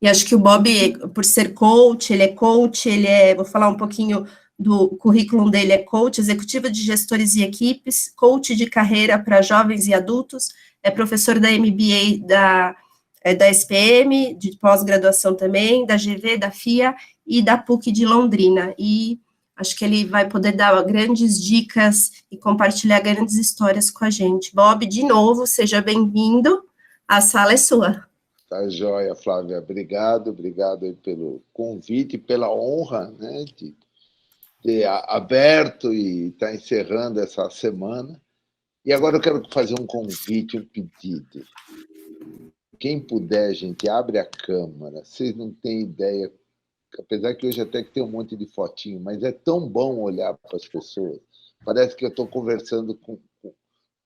E acho que o Bob, por ser coach, vou falar um pouquinho do currículo dele, é coach, executivo de gestores e equipes, coach de carreira para jovens e adultos, é professor da MBA da SPM, de pós-graduação também, da GV, da FIA e da PUC de Londrina. E acho que ele vai poder dar grandes dicas e compartilhar grandes histórias com a gente. Bob, de novo, seja bem-vindo. A sala é sua. Tá joia, Flávia. Obrigado aí pelo convite, pela honra, né, de ter aberto e estar encerrando essa semana. E agora eu quero fazer um convite, um pedido. Quem puder, gente, abre a câmera. Vocês não têm ideia, apesar que hoje até que tem um monte de fotinho, mas é tão bom olhar para as pessoas. Parece que eu estou conversando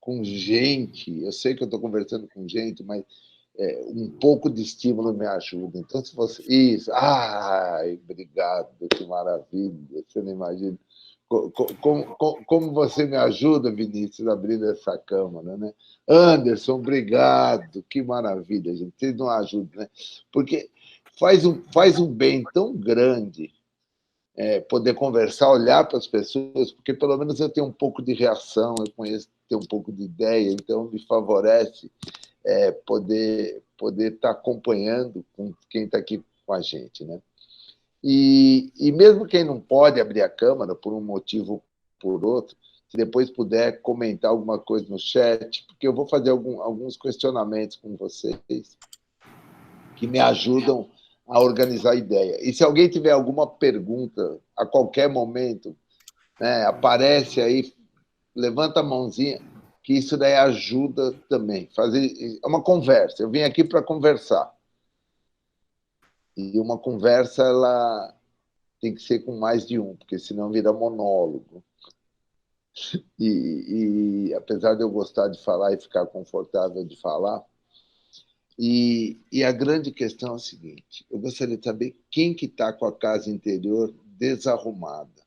com gente. Eu sei que eu estou conversando com gente, mas um pouco de estímulo me ajuda. Então, se você... Isso. Ai, obrigado, que maravilha. Você não imagina. Como você me ajuda, Vinícius, abrindo essa câmera, né? Anderson, obrigado. Que maravilha, gente. Vocês não ajudam, né? Porque faz um bem tão grande poder conversar, olhar para as pessoas, porque pelo menos eu tenho um pouco de reação, eu conheço, tenho um pouco de ideia, então me favorece poder estar acompanhando com quem está aqui com a gente, né? E mesmo quem não pode abrir a câmera por um motivo ou por outro, se depois puder comentar alguma coisa no chat, porque eu vou fazer alguns questionamentos com vocês que me ajudam a organizar a ideia. E se alguém tiver alguma pergunta a qualquer momento, né, aparece aí, levanta a mãozinha, que isso daí ajuda também. É uma conversa. Eu vim aqui para conversar. E uma conversa, ela tem que ser com mais de um, porque senão vira monólogo. E apesar de eu gostar de falar e ficar confortável de falar, e a grande questão é a seguinte: eu gostaria de saber quem que está com a casa interior desarrumada.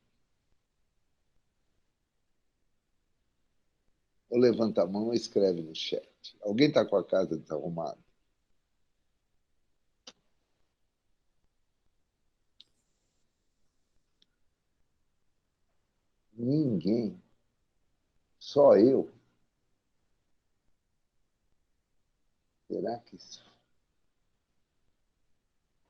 Ou levanta a mão ou escreve no chat. Alguém está com a casa desarrumada? Ninguém. Só eu. Será que isso...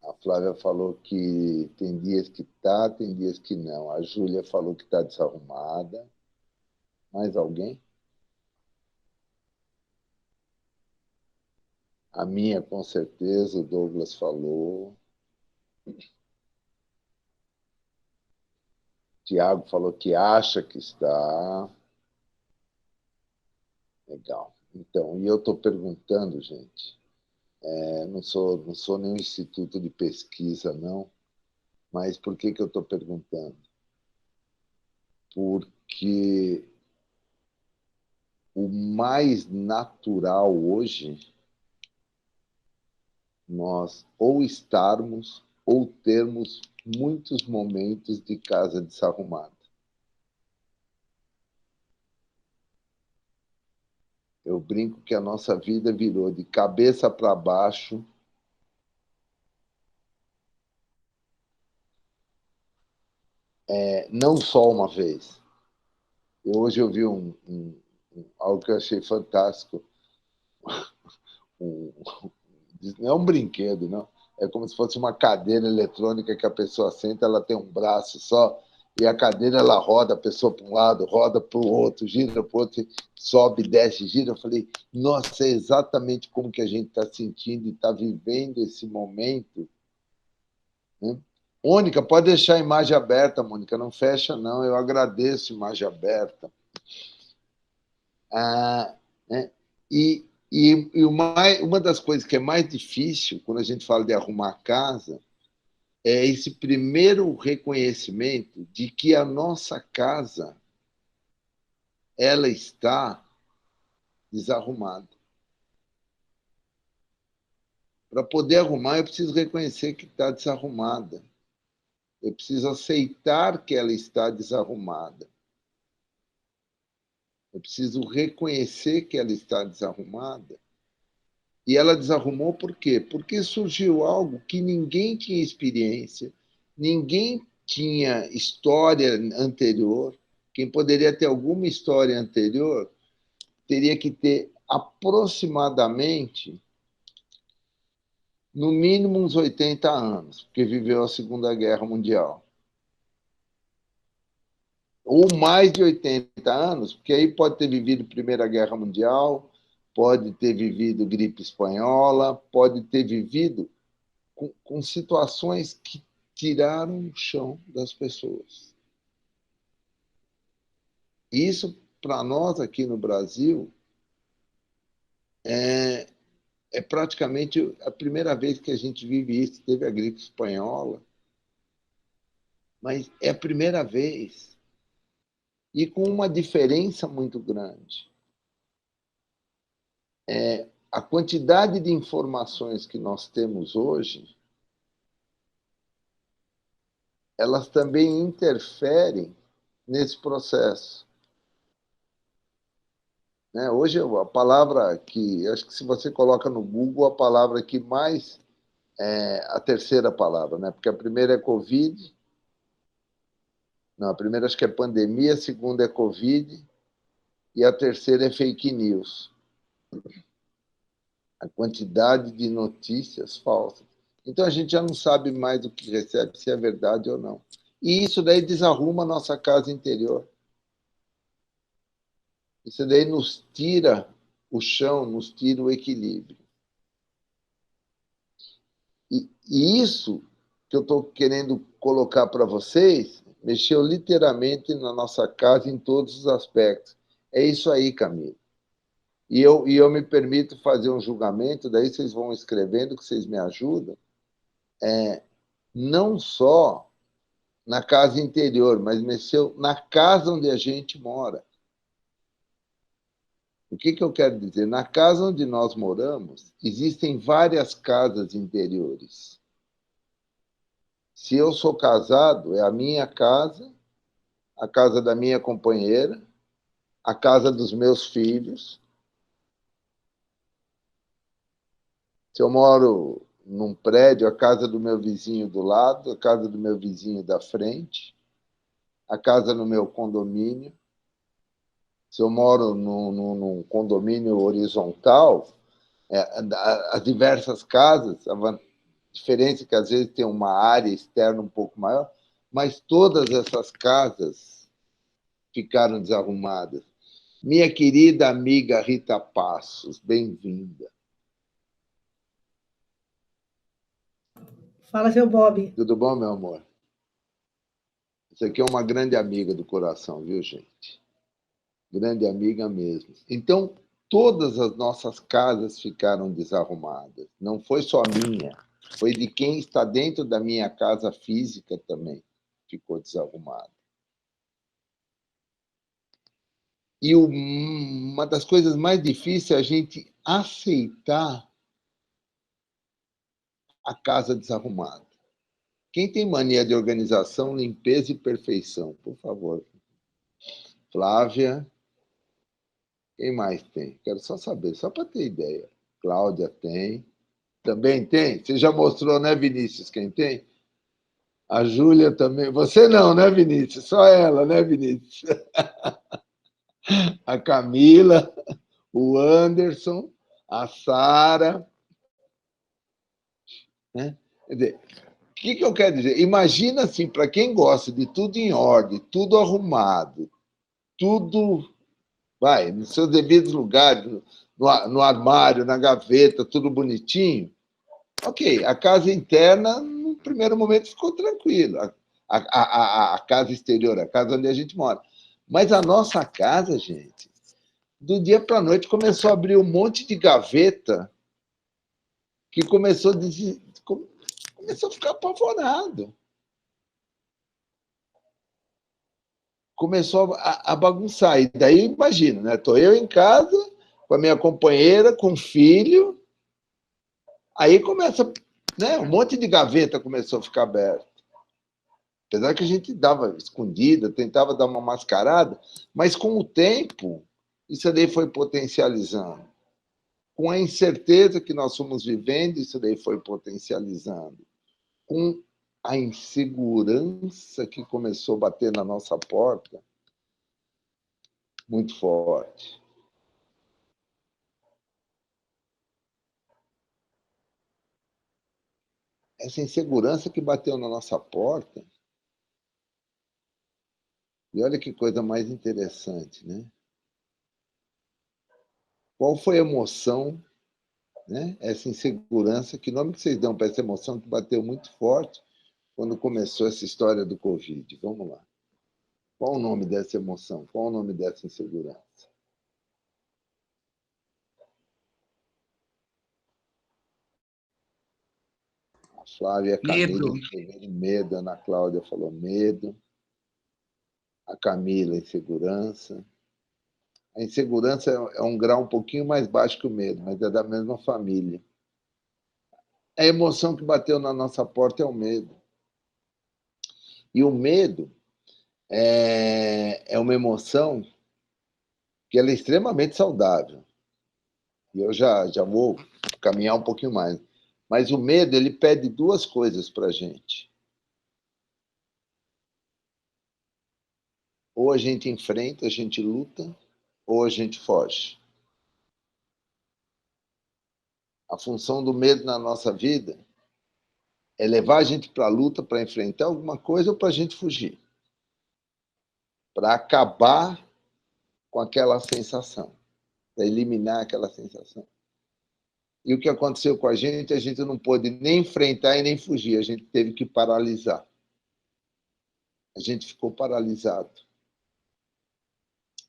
A Flávia falou que tem dias que está, tem dias que não. A Júlia falou que está desarrumada. Mais alguém? A minha, com certeza, o Douglas falou. Tiago falou que acha que está. Legal. Então, e eu estou perguntando, gente, não sou nenhum instituto de pesquisa, não, mas por que eu estou perguntando? Porque o mais natural hoje, nós ou estarmos ou termos muitos momentos de casa desarrumada. Eu brinco que a nossa vida virou de cabeça para baixo, não só uma vez. Hoje eu vi algo que eu achei fantástico. Não é um brinquedo, não. É como se fosse uma cadeira eletrônica que a pessoa senta, ela tem um braço só, e a cadeira ela roda a pessoa para um lado, roda para o outro, gira para o outro, sobe, desce, gira. Eu falei, nossa, é exatamente como que a gente está sentindo e está vivendo esse momento, né? Mônica, pode deixar a imagem aberta, Mônica, não fecha, não. Eu agradeço a imagem aberta. Né? Uma das coisas que é mais difícil quando a gente fala de arrumar a casa é esse primeiro reconhecimento de que a nossa casa ela está desarrumada. Para poder arrumar, eu preciso reconhecer que está desarrumada. Eu preciso aceitar que ela está desarrumada. Eu preciso reconhecer que ela está desarrumada E ela desarrumou por quê? Porque surgiu algo que ninguém tinha experiência, ninguém tinha história anterior. Quem poderia ter alguma história anterior teria que ter aproximadamente, no mínimo, uns 80 anos, porque viveu a Segunda Guerra Mundial. Ou mais de 80 anos, porque aí pode ter vivido a Primeira Guerra Mundial, pode ter vivido gripe espanhola, pode ter vivido com situações que tiraram o chão das pessoas. E isso, para nós aqui no Brasil, é praticamente a primeira vez que a gente vive isso. Teve a gripe espanhola, mas é a primeira vez. E com uma diferença muito grande. A quantidade de informações que nós temos hoje, elas também interferem nesse processo. Hoje, a palavra que, acho que se você coloca no Google, a palavra que mais é a terceira palavra, né? Porque a primeira é Covid, não, a primeira acho que é pandemia, a segunda é Covid e a terceira é fake news. A quantidade de notícias falsas. Então, a gente já não sabe mais o que recebe, se é verdade ou não. E isso daí desarruma a nossa casa interior. Isso daí nos tira o chão, nos tira o equilíbrio. E isso que eu estou querendo colocar para vocês mexeu literalmente na nossa casa em todos os aspectos. É isso aí, Camila. E eu me permito fazer um julgamento, daí vocês vão escrevendo, que vocês me ajudam, não só na casa interior, mas mexeu na casa onde a gente mora. O que eu quero dizer? Na casa onde nós moramos, existem várias casas interiores. Se eu sou casado, é a minha casa, a casa da minha companheira, a casa dos meus filhos. Se eu moro num prédio, a casa do meu vizinho do lado, a casa do meu vizinho da frente, a casa no meu condomínio. Se eu moro num condomínio horizontal, as diversas casas, a diferença é que às vezes tem uma área externa um pouco maior, mas todas essas casas ficaram desarrumadas. Minha querida amiga Rita Passos, bem-vinda. Fala, seu Bob. Tudo bom, meu amor? Isso aqui é uma grande amiga do coração, viu, gente? Grande amiga mesmo. Então, todas as nossas casas ficaram desarrumadas. Não foi só a minha, foi de quem está dentro da minha casa física também ficou desarrumado. E uma das coisas mais difíceis é a gente aceitar a casa desarrumada. Quem tem mania de organização, limpeza e perfeição? Por favor. Flávia. Quem mais tem? Quero só saber, só para ter ideia. Cláudia tem. Também tem? Você já mostrou, né, Vinícius, quem tem? A Júlia também. Você não, né, Vinícius? Só ela, né, Vinícius? A Camila, o Anderson, a Sara. Né? Quer dizer, o que eu quero dizer? Imagina assim, para quem gosta de tudo em ordem, tudo arrumado, tudo nos seus devidos lugares, no armário, na gaveta, tudo bonitinho. Ok, a casa interna, no primeiro momento, ficou tranquila. A casa exterior, a casa onde a gente mora. Mas a nossa casa, gente, do dia para a noite, começou a abrir um monte de gaveta que começou a ficar apavorado. Começou a bagunçar. E daí, imagina, né? Estou eu em casa, com a minha companheira, com o filho. Aí começa, né? Um monte de gaveta começou a ficar aberta. Apesar que a gente dava escondida, tentava dar uma mascarada, mas com o tempo, isso daí foi potencializando. com a incerteza que nós fomos vivendo, isso daí foi potencializando, com a insegurança que começou a bater na nossa porta, muito forte. Essa insegurança que bateu na nossa porta, e olha que coisa mais interessante, né? Qual foi a emoção, né? Essa insegurança, que nome que vocês dão para essa emoção que bateu muito forte quando começou essa história do Covid? Vamos lá. Qual o nome dessa emoção? Qual o nome dessa insegurança? A Flávia, a Camila, medo. A Ana Cláudia falou medo. A Camila, insegurança. A insegurança é um grau um pouquinho mais baixo que o medo, mas é da mesma família. A emoção que bateu na nossa porta é o medo. E o medo é uma emoção que ela é extremamente saudável. E eu já vou caminhar um pouquinho mais. Mas o medo, ele pede duas coisas para a gente. Ou a gente enfrenta, a gente luta, ou a gente foge. A função do medo na nossa vida é levar a gente para a luta, para enfrentar alguma coisa ou para a gente fugir. Para acabar com aquela sensação, para eliminar aquela sensação. E o que aconteceu com a gente não pôde nem enfrentar e nem fugir, a gente teve que paralisar. A gente ficou paralisado.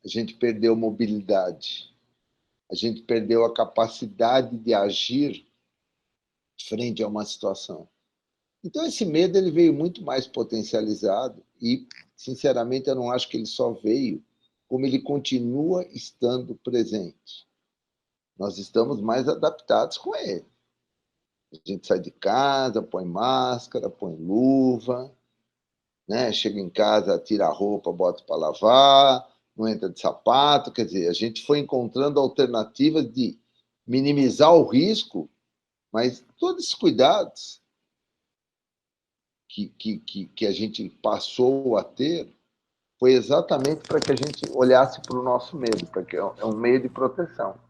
A gente perdeu mobilidade. A gente perdeu a capacidade de agir frente a uma situação. Então, esse medo ele veio muito mais potencializado e, sinceramente, eu não acho que ele só veio, como ele continua estando presente. Nós estamos mais adaptados com ele. A gente sai de casa, põe máscara, põe luva, né? Chega em casa, tira a roupa, bota para lavar, não entra de sapato. Quer dizer, a gente foi encontrando alternativas de minimizar o risco, mas todos esses cuidados que a gente passou a ter foi exatamente para que a gente olhasse para o nosso medo, porque é um meio de proteção.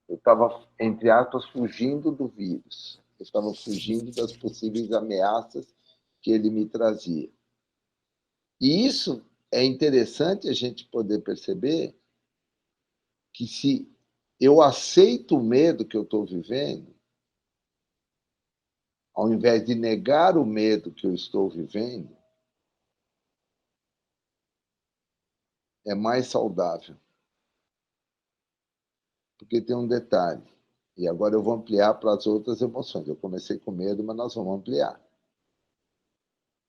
Eu estava, entre aspas, fugindo do vírus. Eu estava fugindo das possíveis ameaças que ele me trazia. E isso é interessante a gente poder perceber que se eu aceito o medo que eu estou vivendo, ao invés de negar o medo que eu estou vivendo, é mais saudável. Porque tem um detalhe, e agora eu vou ampliar para as outras emoções. Eu comecei com medo, mas nós vamos ampliar.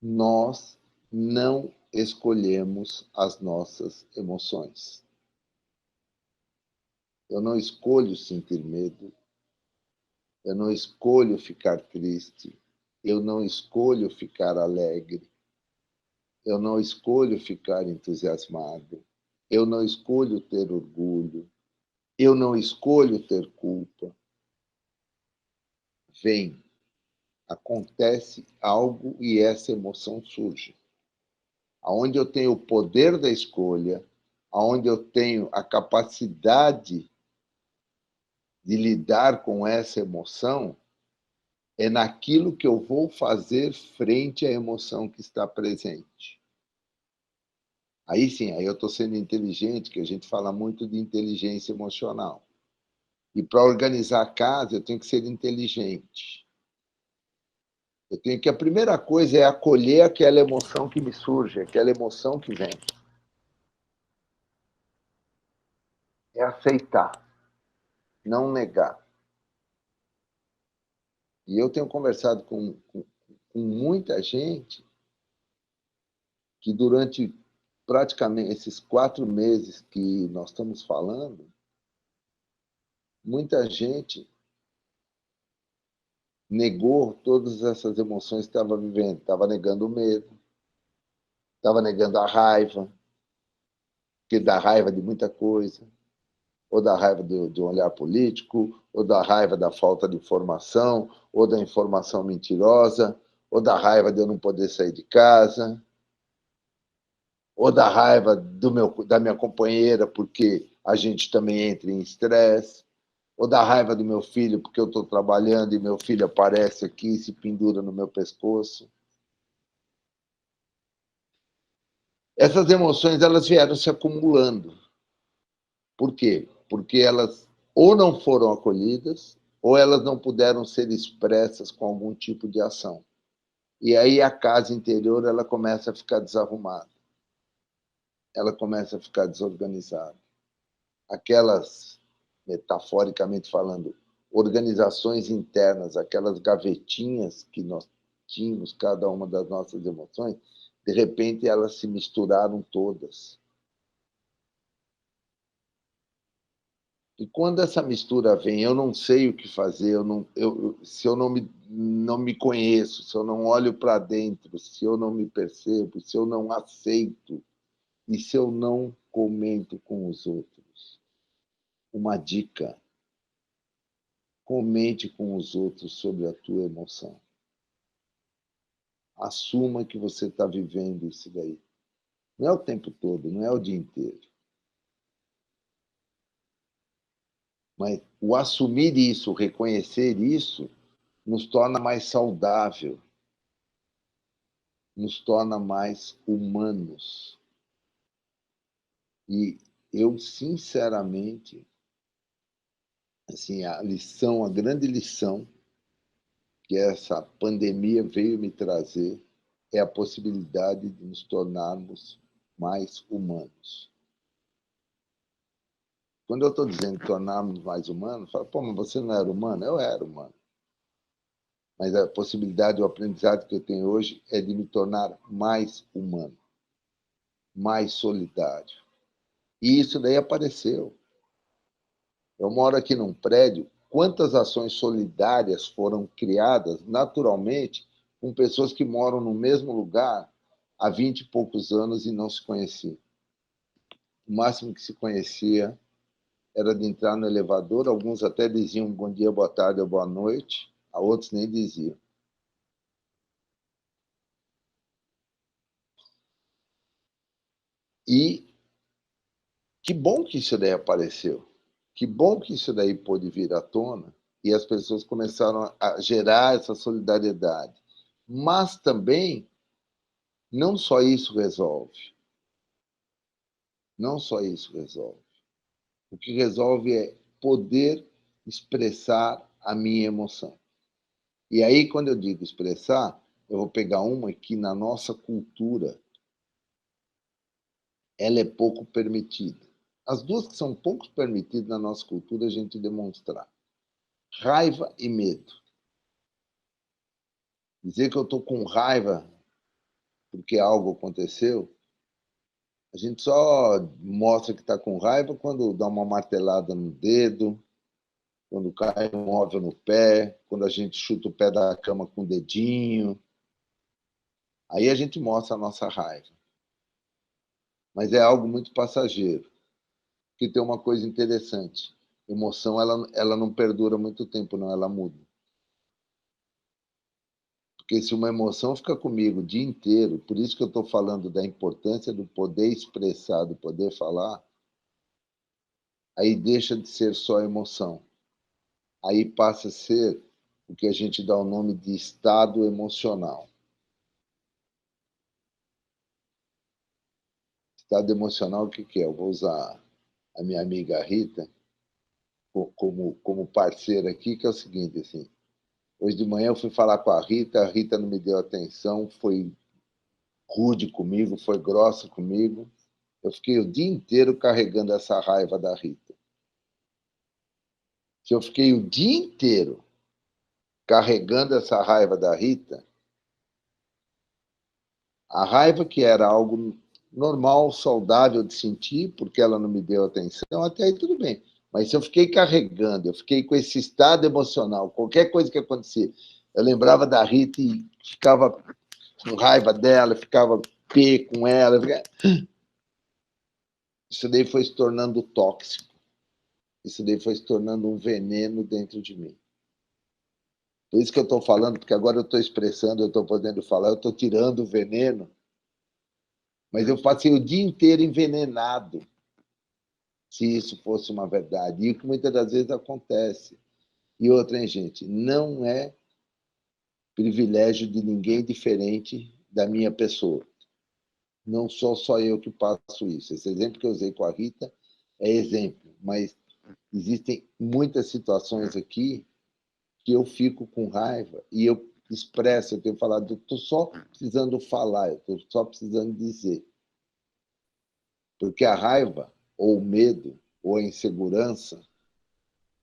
Nós não escolhemos as nossas emoções. Eu não escolho sentir medo, eu não escolho ficar triste, eu não escolho ficar alegre, eu não escolho ficar entusiasmado, eu não escolho ter orgulho, eu não escolho ter culpa. Vem, acontece algo e essa emoção surge. Aonde eu tenho o poder da escolha, aonde eu tenho a capacidade de lidar com essa emoção, é naquilo que eu vou fazer frente à emoção que está presente. Aí sim, aí eu estou sendo inteligente, que a gente fala muito de inteligência emocional. E para organizar a casa, eu tenho que ser inteligente. Eu tenho que, a primeira coisa é acolher aquela emoção que me surge, aquela emoção que vem. É aceitar, não negar. E eu tenho conversado com muita gente que durante praticamente esses 4 meses que nós estamos falando, muita gente negou todas essas emoções que estava vivendo. Estava negando o medo, estava negando a raiva, porque dá raiva de muita coisa. ou da raiva de um olhar político, ou da raiva da falta de informação, ou da informação mentirosa, ou da raiva de eu não poder sair de casa, ou da raiva da minha companheira porque a gente também entra em estresse, ou da raiva do meu filho porque eu estou trabalhando e meu filho aparece aqui e se pendura no meu pescoço. Essas emoções elas vieram se acumulando. Por quê? Porque elas ou não foram acolhidas, ou elas não puderam ser expressas com algum tipo de ação. E aí a casa interior ela começa a ficar desarrumada. Ela começa a ficar desorganizada. Aquelas, metaforicamente falando, organizações internas, aquelas gavetinhas que nós tínhamos, cada uma das nossas emoções, de repente elas se misturaram todas. E quando essa mistura vem, eu não sei o que fazer, se eu não me conheço, se eu não olho para dentro, se eu não me percebo, se eu não aceito e se eu não comento com os outros. Uma dica: comente com os outros sobre a tua emoção. Assuma que você está vivendo isso daí. Não é o tempo todo, não é o dia inteiro. Mas o assumir isso, o reconhecer isso, nos torna mais saudável, nos torna mais humanos. E eu, sinceramente, assim, a grande lição que essa pandemia veio me trazer é a possibilidade de nos tornarmos mais humanos. Quando eu estou dizendo tornarmos mais humanos, fala, pô, mas você não era humano? Eu era humano. Mas a possibilidade, o aprendizado que eu tenho hoje é de me tornar mais humano, mais solidário. E isso daí apareceu. Eu moro aqui num prédio, quantas ações solidárias foram criadas naturalmente com pessoas que moram no mesmo lugar há 20 e poucos anos e não se conheciam. O máximo que se conhecia era de entrar no elevador, alguns até diziam bom dia, boa tarde ou boa noite, a outros nem diziam. E que bom que isso daí apareceu. Que bom que isso daí pôde vir à tona e as pessoas começaram a gerar essa solidariedade. Mas também, não só isso resolve. Não só isso resolve. O que resolve é poder expressar a minha emoção. E aí, quando eu digo expressar, eu vou pegar uma que, na nossa cultura, ela é pouco permitida. As duas que são pouco permitidas na nossa cultura a gente demonstrar. Raiva e medo. Dizer que eu estou com raiva porque algo aconteceu, a gente só mostra que está com raiva quando dá uma martelada no dedo, quando cai um móvel no pé, quando a gente chuta o pé da cama com o dedinho. Aí a gente mostra a nossa raiva. Mas é algo muito passageiro. Que tem uma coisa interessante. Emoção, ela não perdura muito tempo, não, ela muda. Porque se uma emoção fica comigo o dia inteiro, por isso que eu estou falando da importância do poder expressar, do poder falar, aí deixa de ser só emoção. Aí passa a ser o que a gente dá o nome de estado emocional. Estado emocional, o que é? Eu vou usar a minha amiga Rita como parceira aqui, que é o seguinte, assim, hoje de manhã eu fui falar com a Rita não me deu atenção, foi rude comigo, foi grossa comigo. Eu fiquei o dia inteiro carregando essa raiva da Rita. Se eu fiquei o dia inteiro carregando essa raiva da Rita, a raiva que era algo normal, saudável de sentir, porque ela não me deu atenção, até aí tudo bem. Mas se eu fiquei carregando, eu fiquei com esse estado emocional, qualquer coisa que acontecia, eu lembrava da Rita e ficava com raiva dela, ficava pé com ela. Isso daí foi se tornando tóxico. isso daí foi se tornando um veneno dentro de mim. Por isso que eu estou falando, porque agora eu estou expressando, eu estou podendo falar, eu estou tirando o veneno, mas eu passei o dia inteiro envenenado, se isso fosse uma verdade. E o que muitas das vezes acontece. E outra, hein, gente, não é privilégio de ninguém diferente da minha pessoa. Não sou só eu que passo isso. Esse exemplo que eu usei com a Rita é exemplo, mas existem muitas situações aqui que eu fico com raiva e eu expresso, eu tenho falado, eu estou só precisando falar, eu estou só precisando dizer. Porque a raiva, ou o medo, ou a insegurança,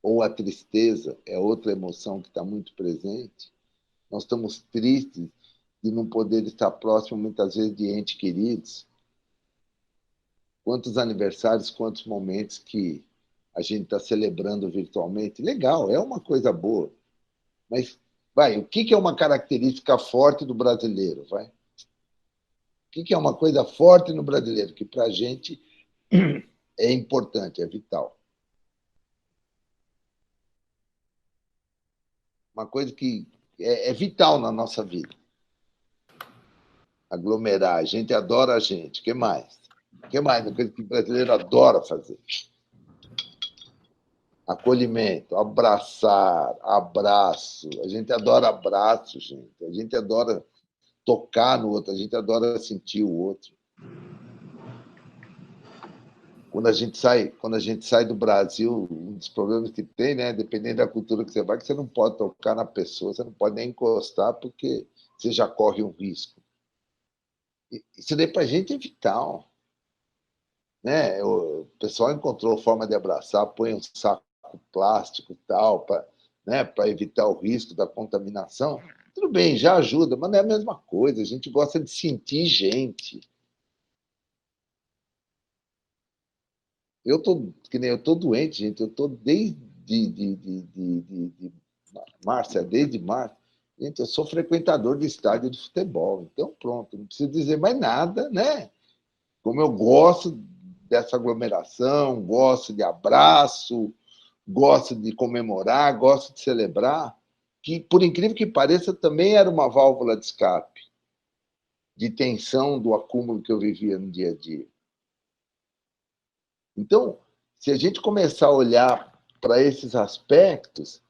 ou a tristeza, é outra emoção que está muito presente. Nós estamos tristes de não poder estar próximo, muitas vezes, de entes queridos. Quantos aniversários, quantos momentos que a gente está celebrando virtualmente. Legal, é uma coisa boa. Mas, vai, o que é uma característica forte do brasileiro? Vai? O que é uma coisa forte no brasileiro? Que para a gente é importante, é vital. Uma coisa que é vital na nossa vida. Aglomerar, a gente adora a gente. O que mais? O que mais? Uma coisa que o brasileiro adora fazer. Acolhimento, abraçar, abraço. A gente adora abraço, gente. A gente adora tocar no outro, a gente adora sentir o outro. Quando a gente sai do Brasil, um dos problemas que tem, né, dependendo da cultura que você vai, que você não pode tocar na pessoa, você não pode nem encostar, porque você já corre um risco. Isso daí para a gente é vital. Né? O pessoal encontrou forma de abraçar, põe um saco plástico e tal, para, né, para evitar o risco da contaminação. Tudo bem, já ajuda, mas não é a mesma coisa. A gente gosta de sentir gente. Que nem eu tô doente, gente. Eu tô desde março, desde março. Gente, eu sou frequentador de estádio de futebol. Então, pronto, não preciso dizer mais nada, né? Como eu gosto dessa aglomeração, gosto de abraço, gosto de comemorar, gosto de celebrar, que, por incrível que pareça, também era uma válvula de escape, de tensão do acúmulo que eu vivia no dia a dia. Então, se a gente começar a olhar para esses aspectos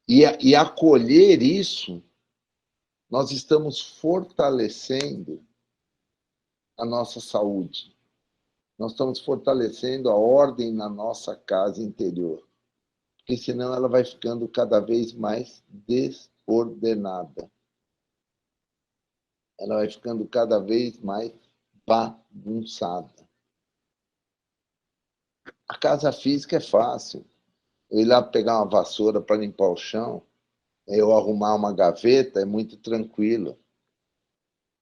e acolher isso, nós estamos fortalecendo a nossa saúde. Nós estamos fortalecendo a ordem na nossa casa interior, porque senão ela vai ficando cada vez mais desordenada. Ela vai ficando cada vez mais bagunçada. A casa física é fácil. Eu ir lá pegar uma vassoura para limpar o chão, eu arrumar uma gaveta é muito tranquilo.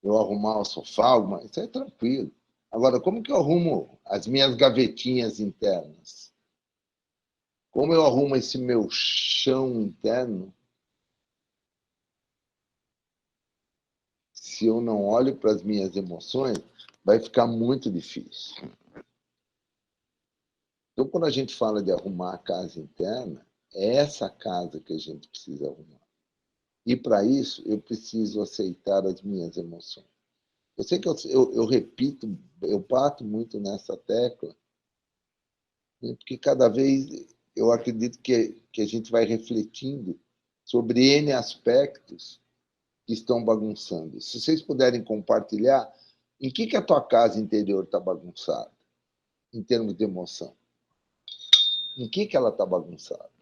Eu arrumar o sofá, isso é tranquilo. Agora, como que eu arrumo as minhas gavetinhas internas? Como eu arrumo esse meu chão interno se eu não olho para as minhas emoções? Vai ficar muito difícil. Então, quando a gente fala de arrumar a casa interna, é essa casa que a gente precisa arrumar. E, para isso, eu preciso aceitar as minhas emoções. Eu sei que eu repito, eu bato muito nessa tecla, né, porque cada vez eu acredito que a gente vai refletindo sobre N aspectos que estão bagunçando. Se vocês puderem compartilhar, em que a tua casa interior está bagunçada, em termos de emoção? Em que ela está bagunçada?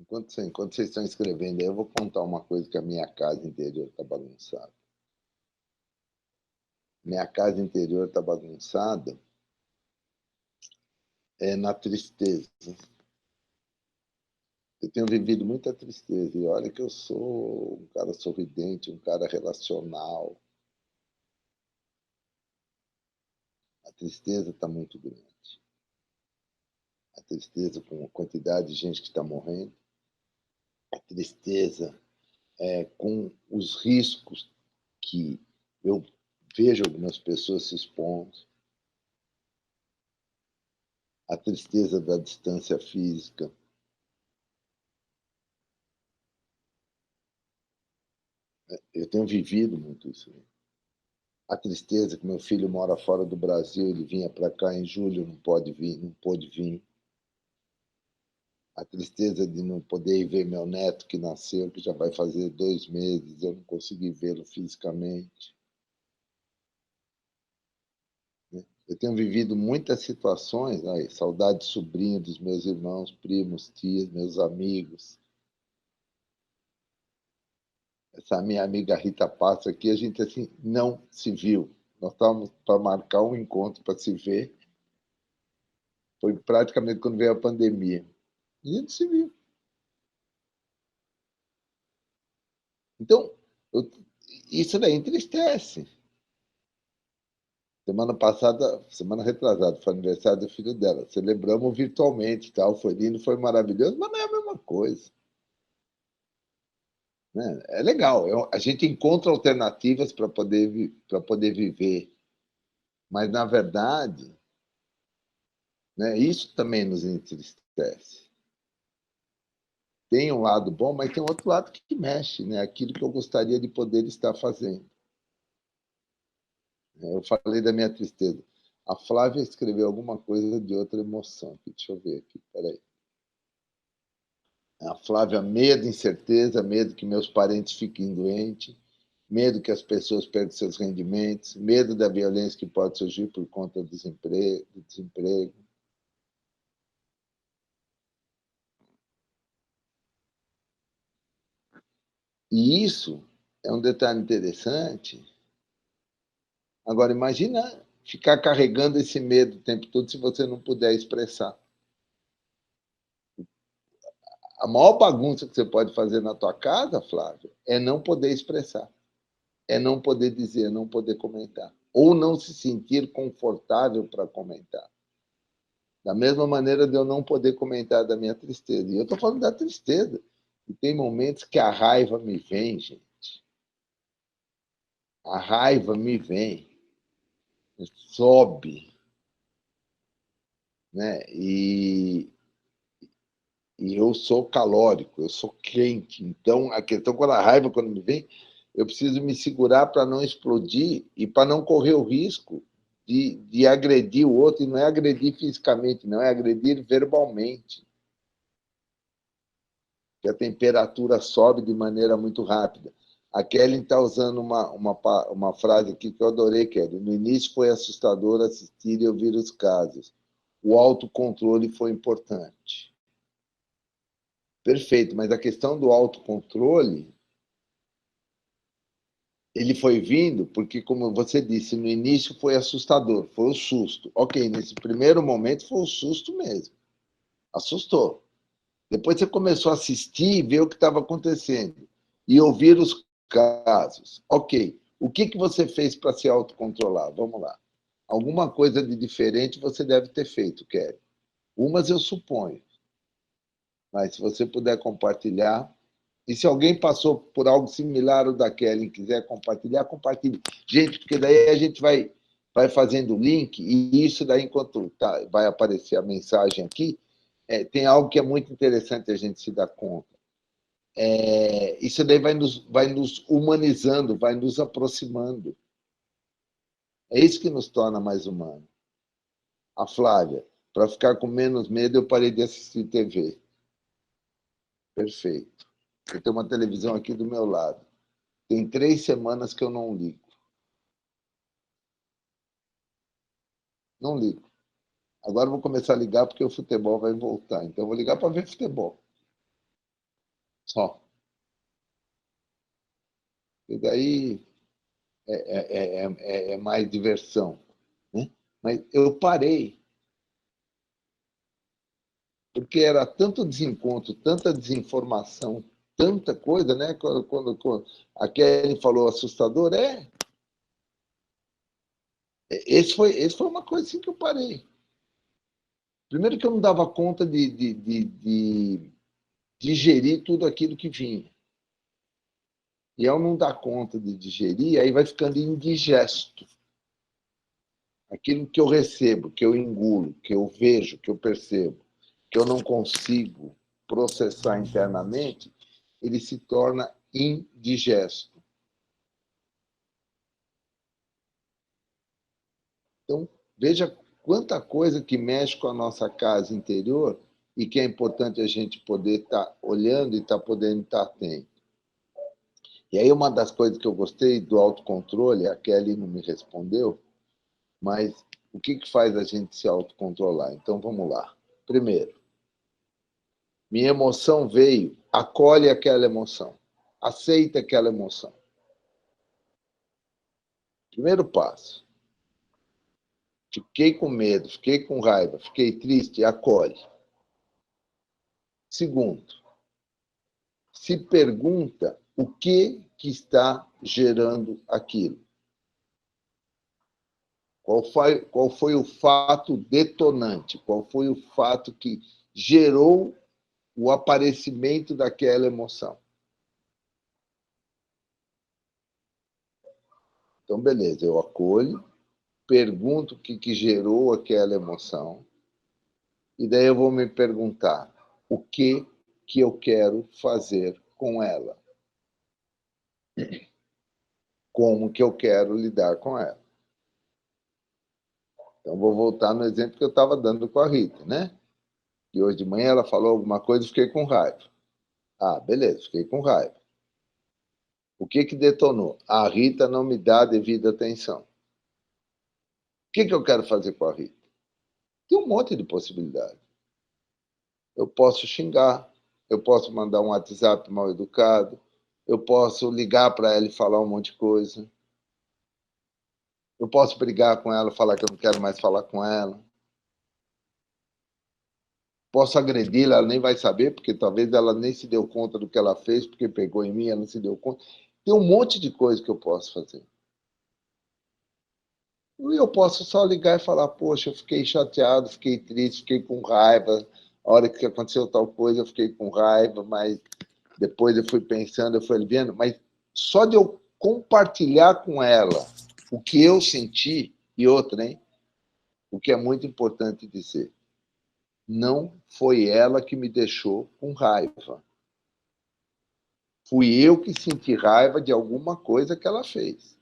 Enquanto vocês estão escrevendo aí, eu vou contar uma coisa que a minha casa interior está bagunçada. Minha casa interior está bagunçada na tristeza. Eu tenho vivido muita tristeza. E olha que eu sou um cara sorridente, um cara relacional. A tristeza está muito grande. A tristeza com a quantidade de gente que está morrendo, a tristeza com os riscos que eu vejo algumas pessoas se expondo, a tristeza da distância física. Eu tenho vivido muito isso. A tristeza que meu filho mora fora do Brasil, ele vinha para cá em julho, não pôde vir. A tristeza de não poder ver meu neto que nasceu, que já vai fazer 2 meses, eu não consegui vê-lo fisicamente. Eu tenho vivido muitas situações, aí, saudade de sobrinho dos meus irmãos, primos, tias, meus amigos. Essa minha amiga Rita Passo aqui, a gente assim não se viu. Nós estávamos para marcar um encontro para se ver. Foi praticamente quando veio a pandemia. E a gente se viu. Então, isso daí entristece. Semana passada, semana retrasada, foi aniversário do filho dela. Celebramos virtualmente, tal, foi lindo, foi maravilhoso, mas não é a mesma coisa. Né? É legal, a gente encontra alternativas para poder viver, mas, na verdade, né, isso também nos entristece. Tem um lado bom, mas tem outro lado que mexe, né? Aquilo que eu gostaria de poder estar fazendo. Eu falei da minha tristeza. A Flávia escreveu alguma coisa de outra emoção. Deixa eu ver aqui, peraí. A Flávia, medo, incerteza, medo que meus parentes fiquem doentes, medo que as pessoas percam seus rendimentos, medo da violência que pode surgir por conta do desemprego. E isso é um detalhe interessante. Agora, imagina ficar carregando esse medo o tempo todo se você não puder expressar. A maior bagunça que você pode fazer na tua casa, Flávio, é não poder expressar, é não poder dizer, não poder comentar, ou não se sentir confortável para comentar. Da mesma maneira de eu não poder comentar da minha tristeza. E eu estou falando da tristeza. E tem momentos que a raiva me vem, gente. A raiva me vem, sobe, né? E eu sou calórico, eu sou quente. Então, a questão quando a raiva, quando me vem, eu preciso me segurar para não explodir e para não correr o risco de agredir o outro. E não é agredir fisicamente, não, é agredir verbalmente. Que a temperatura sobe de maneira muito rápida. A Kelly está usando uma frase aqui que eu adorei, Kelly. No início foi assustador assistir e ouvir os casos. O autocontrole foi importante. Perfeito, mas a questão do autocontrole, ele foi vindo porque, como você disse, no início foi assustador, foi o susto. Ok, nesse primeiro momento foi o susto mesmo. Assustou. Depois você começou a assistir e ver o que estava acontecendo. E ouvir os casos. Ok, o que você fez para se autocontrolar? Vamos lá. Alguma coisa de diferente você deve ter feito, Kelly. Umas eu suponho. Mas se você puder compartilhar. E se alguém passou por algo similar ao da Kelly e quiser compartilhar, compartilhe. Gente, porque daí a gente vai fazendo o link e isso daí, enquanto vai aparecer a mensagem aqui, tem algo que é muito interessante a gente se dar conta. Isso daí vai nos humanizando, vai nos aproximando. É isso que nos torna mais humanos. A Flávia, para ficar com menos medo, eu parei de assistir TV. Perfeito. Eu tenho uma televisão aqui do meu lado. Tem 3 semanas que eu não ligo. Não ligo. Agora eu vou começar a ligar porque o futebol vai voltar. Então eu vou ligar para ver futebol. Só. E daí é mais diversão. Né? Mas eu parei. Porque era tanto desencontro, tanta desinformação, tanta coisa, né? Quando a Kelly falou assustador, Esse foi uma coisa assim que eu parei. Primeiro que eu não dava conta de digerir tudo aquilo que vinha. E ao não dar conta de digerir, aí vai ficando indigesto. Aquilo que eu recebo, que eu engulo, que eu vejo, que eu percebo, que eu não consigo processar internamente, ele se torna indigesto. Então, veja quanta coisa que mexe com a nossa casa interior e que é importante a gente poder estar olhando e estar podendo estar atento. E aí uma das coisas que eu gostei do autocontrole, a Kelly não me respondeu, mas o que faz a gente se autocontrolar? Então, vamos lá. Primeiro, minha emoção veio, acolhe aquela emoção. Aceita aquela emoção. Primeiro passo. Fiquei com medo, fiquei com raiva, fiquei triste, acolhe. Segundo, se pergunta o que está gerando aquilo. Qual foi o fato detonante? Qual foi o fato que gerou o aparecimento daquela emoção? Então, beleza, eu acolho, pergunto o que gerou aquela emoção, e daí eu vou me perguntar o que eu quero fazer com ela. Como que eu quero lidar com ela. Então, vou voltar no exemplo que eu estava dando com a Rita, né? E hoje de manhã ela falou alguma coisa e fiquei com raiva. Ah, beleza, fiquei com raiva. O que detonou? A Rita não me dá a devida atenção. O que eu quero fazer com a Rita? Tem um monte de possibilidades. Eu posso xingar, eu posso mandar um WhatsApp mal educado, eu posso ligar para ela e falar um monte de coisa. Eu posso brigar com ela, falar que eu não quero mais falar com ela. Posso agredi-la, ela nem vai saber, porque talvez ela nem se deu conta do que ela fez, porque pegou em mim, ela não se deu conta. Tem um monte de coisa que eu posso fazer. E eu posso só ligar e falar, poxa, eu fiquei chateado, fiquei triste, fiquei com raiva. A hora que aconteceu tal coisa, eu fiquei com raiva, mas depois eu fui pensando, eu fui vendo. Mas só de eu compartilhar com ela o que eu senti, e outra, hein? O que é muito importante dizer. Não foi ela que me deixou com raiva. Fui eu que senti raiva de alguma coisa que ela fez.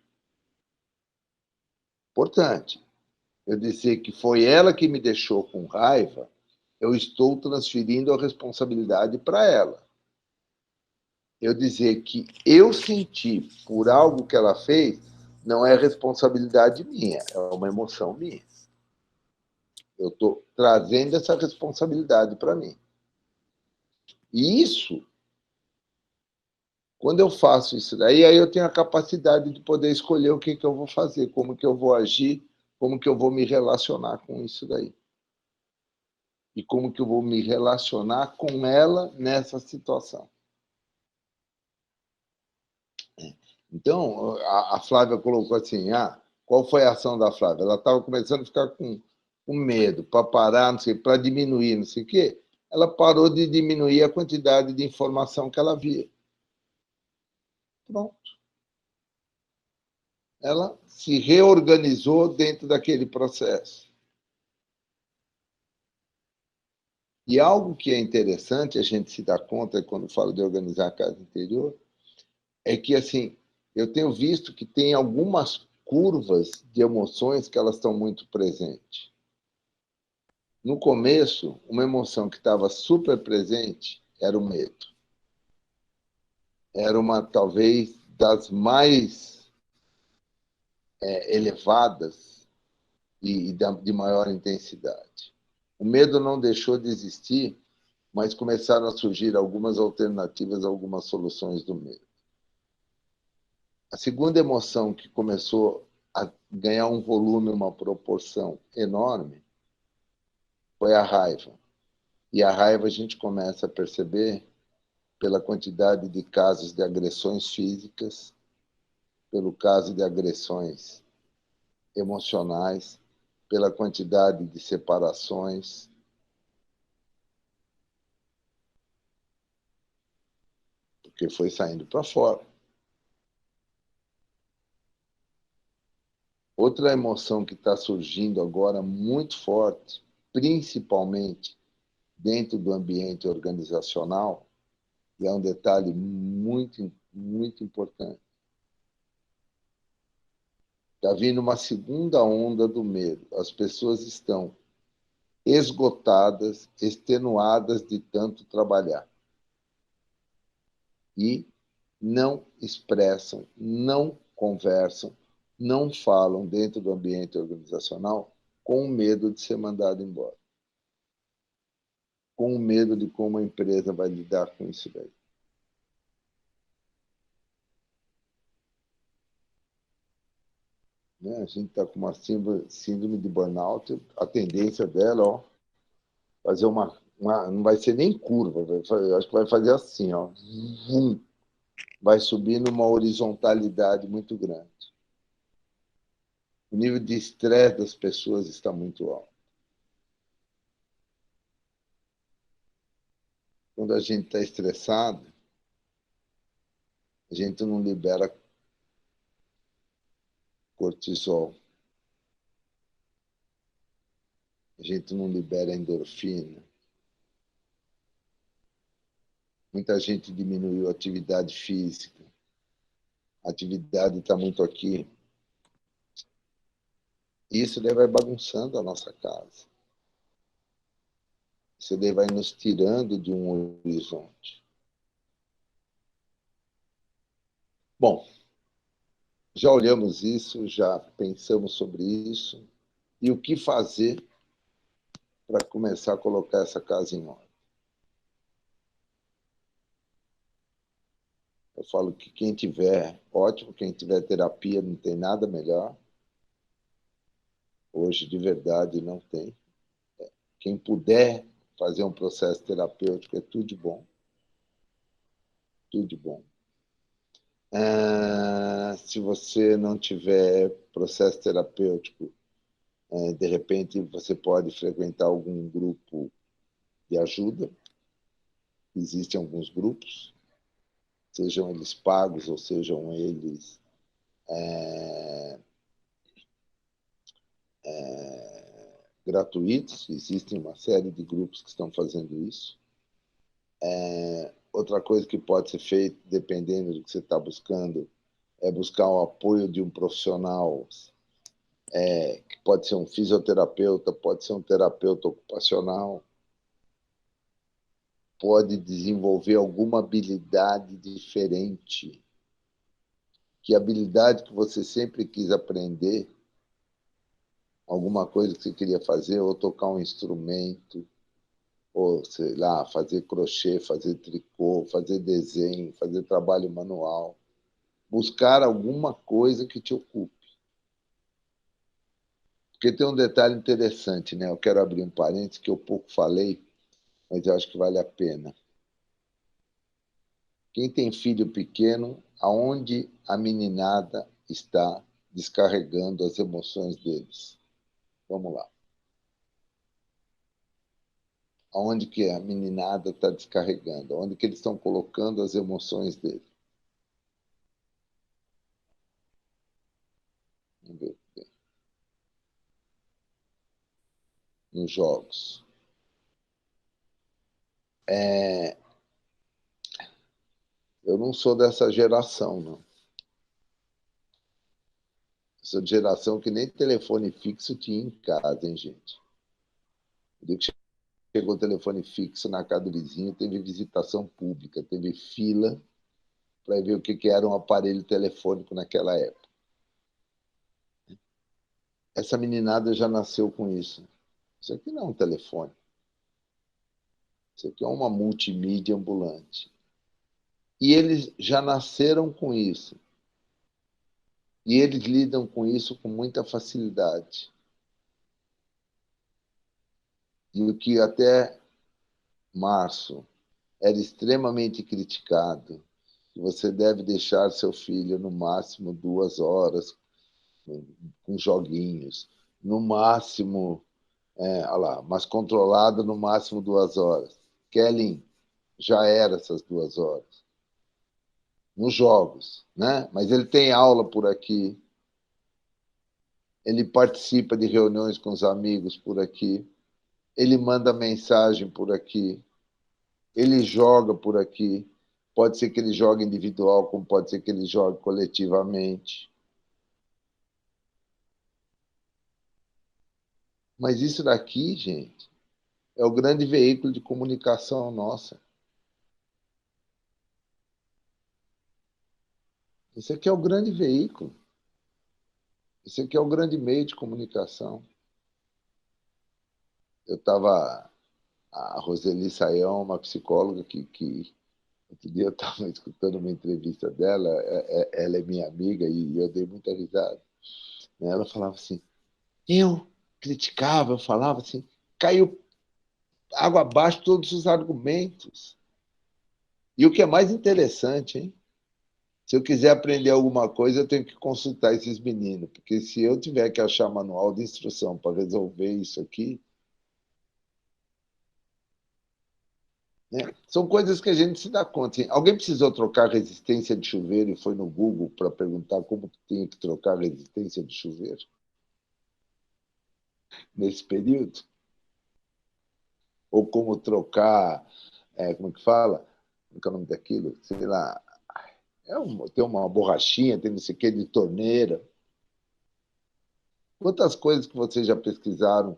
Importante. Eu dizer que foi ela que me deixou com raiva, eu estou transferindo a responsabilidade para ela. Eu dizer que eu senti por algo que ela fez, não é responsabilidade minha, é uma emoção minha. Eu estou trazendo essa responsabilidade para mim. E isso, quando eu faço isso daí, aí eu tenho a capacidade de poder escolher o que eu vou fazer, como que eu vou agir, como que eu vou me relacionar com isso daí. E como que eu vou me relacionar com ela nessa situação. Então, a Flávia colocou assim, qual foi a ação da Flávia? Ela estava começando a ficar com medo, para parar, não sei, para diminuir, não sei o quê. Ela parou de diminuir a quantidade de informação que ela via. Pronto. Ela se reorganizou dentro daquele processo. E algo que é interessante a gente se dar conta quando fala de organizar a casa interior é que, assim, eu tenho visto que tem algumas curvas de emoções que elas estão muito presentes. No começo, uma emoção que estava super presente era o medo. Era uma, talvez, das mais elevadas e de maior intensidade. O medo não deixou de existir, mas começaram a surgir algumas alternativas, algumas soluções do medo. A segunda emoção que começou a ganhar um volume, uma proporção enorme, foi a raiva. E a raiva a gente começa a perceber pela quantidade de casos de agressões físicas, pelo caso de agressões emocionais, pela quantidade de separações. Porque foi saindo para fora. Outra emoção que está surgindo agora muito forte, principalmente dentro do ambiente organizacional, e é um detalhe muito, muito importante. Está vindo uma segunda onda do medo. As pessoas estão esgotadas, extenuadas de tanto trabalhar. E não expressam, não conversam, não falam dentro do ambiente organizacional com medo de ser mandado embora. Com medo de como a empresa vai lidar com isso daí. Né? A gente está com uma síndrome de burnout, a tendência dela, ó, fazer não vai ser nem curva, acho que vai fazer assim, ó, vai subir numa horizontalidade muito grande. O nível de estresse das pessoas está muito alto. Quando a gente está estressado, a gente não libera cortisol, a gente não libera endorfina. Muita gente diminuiu a atividade física. A atividade está muito aqui. Isso daí vai bagunçando a nossa casa. Isso daí vai nos tirando de um horizonte. Bom, já olhamos isso, já pensamos sobre isso. E o que fazer para começar a colocar essa casa em ordem? Eu falo que quem tiver, ótimo, quem tiver terapia não tem nada melhor. Hoje, de verdade, não tem. Quem puder fazer um processo terapêutico é tudo de bom. Tudo de bom. Se você não tiver processo terapêutico, de repente você pode frequentar algum grupo de ajuda. Existem alguns grupos, sejam eles pagos ou sejam eles gratuitos. Existem uma série de grupos que estão fazendo isso. Outra coisa que pode ser feita, dependendo do que você está buscando, é buscar o apoio de um profissional, que pode ser um fisioterapeuta, pode ser um terapeuta ocupacional, pode desenvolver alguma habilidade diferente, que habilidade que você sempre quis aprender, alguma coisa que você queria fazer, ou tocar um instrumento, ou, sei lá, fazer crochê, fazer tricô, fazer desenho, fazer trabalho manual. Buscar alguma coisa que te ocupe. Porque tem um detalhe interessante, né? Eu quero abrir um parênteses que eu pouco falei, mas eu acho que vale a pena. Quem tem filho pequeno, aonde a meninada está descarregando as emoções deles? Vamos lá. Aonde que a meninada está descarregando? Aonde que eles estão colocando as emoções deles? Vamos ver. Nos jogos. Eu não sou dessa geração, não. Sou de geração que nem telefone fixo tinha em casa, hein, gente? O dia que chegou o telefone fixo na casa do vizinho, teve visitação pública, teve fila para ver o que era um aparelho telefônico naquela época. Essa meninada já nasceu com isso. Isso aqui não é um telefone. Isso aqui é uma multimídia ambulante. E eles já nasceram com isso. E eles lidam com isso com muita facilidade. E o que até março era extremamente criticado, que você deve deixar seu filho no máximo 2 horas com joguinhos, no máximo, olha lá, mas controlada no máximo 2 horas. Kelly, já era essas 2 horas. Nos jogos, né? Mas ele tem aula por aqui, ele participa de reuniões com os amigos por aqui, ele manda mensagem por aqui, ele joga por aqui. Pode ser que ele jogue individual, como pode ser que ele jogue coletivamente. Mas isso daqui, gente, é o grande veículo de comunicação nossa. Isso aqui é o grande veículo. Isso aqui é o grande meio de comunicação. Eu estava... A Roseli Saião, uma psicóloga que outro dia eu estava escutando uma entrevista dela, ela é minha amiga e eu dei muita risada. Ela falava assim, eu criticava, eu falava assim, caiu água abaixo todos os argumentos. E o que é mais interessante, hein? Se eu quiser aprender alguma coisa, eu tenho que consultar esses meninos, porque se eu tiver que achar manual de instrução para resolver isso aqui, né? São coisas que a gente se dá conta. Assim, alguém precisou trocar resistência de chuveiro e foi no Google para perguntar como tinha que trocar resistência de chuveiro nesse período? Ou como trocar, como é que fala? Como é o nome daquilo? Sei lá, tem uma borrachinha, tem não sei o que de torneira. Quantas coisas que vocês já pesquisaram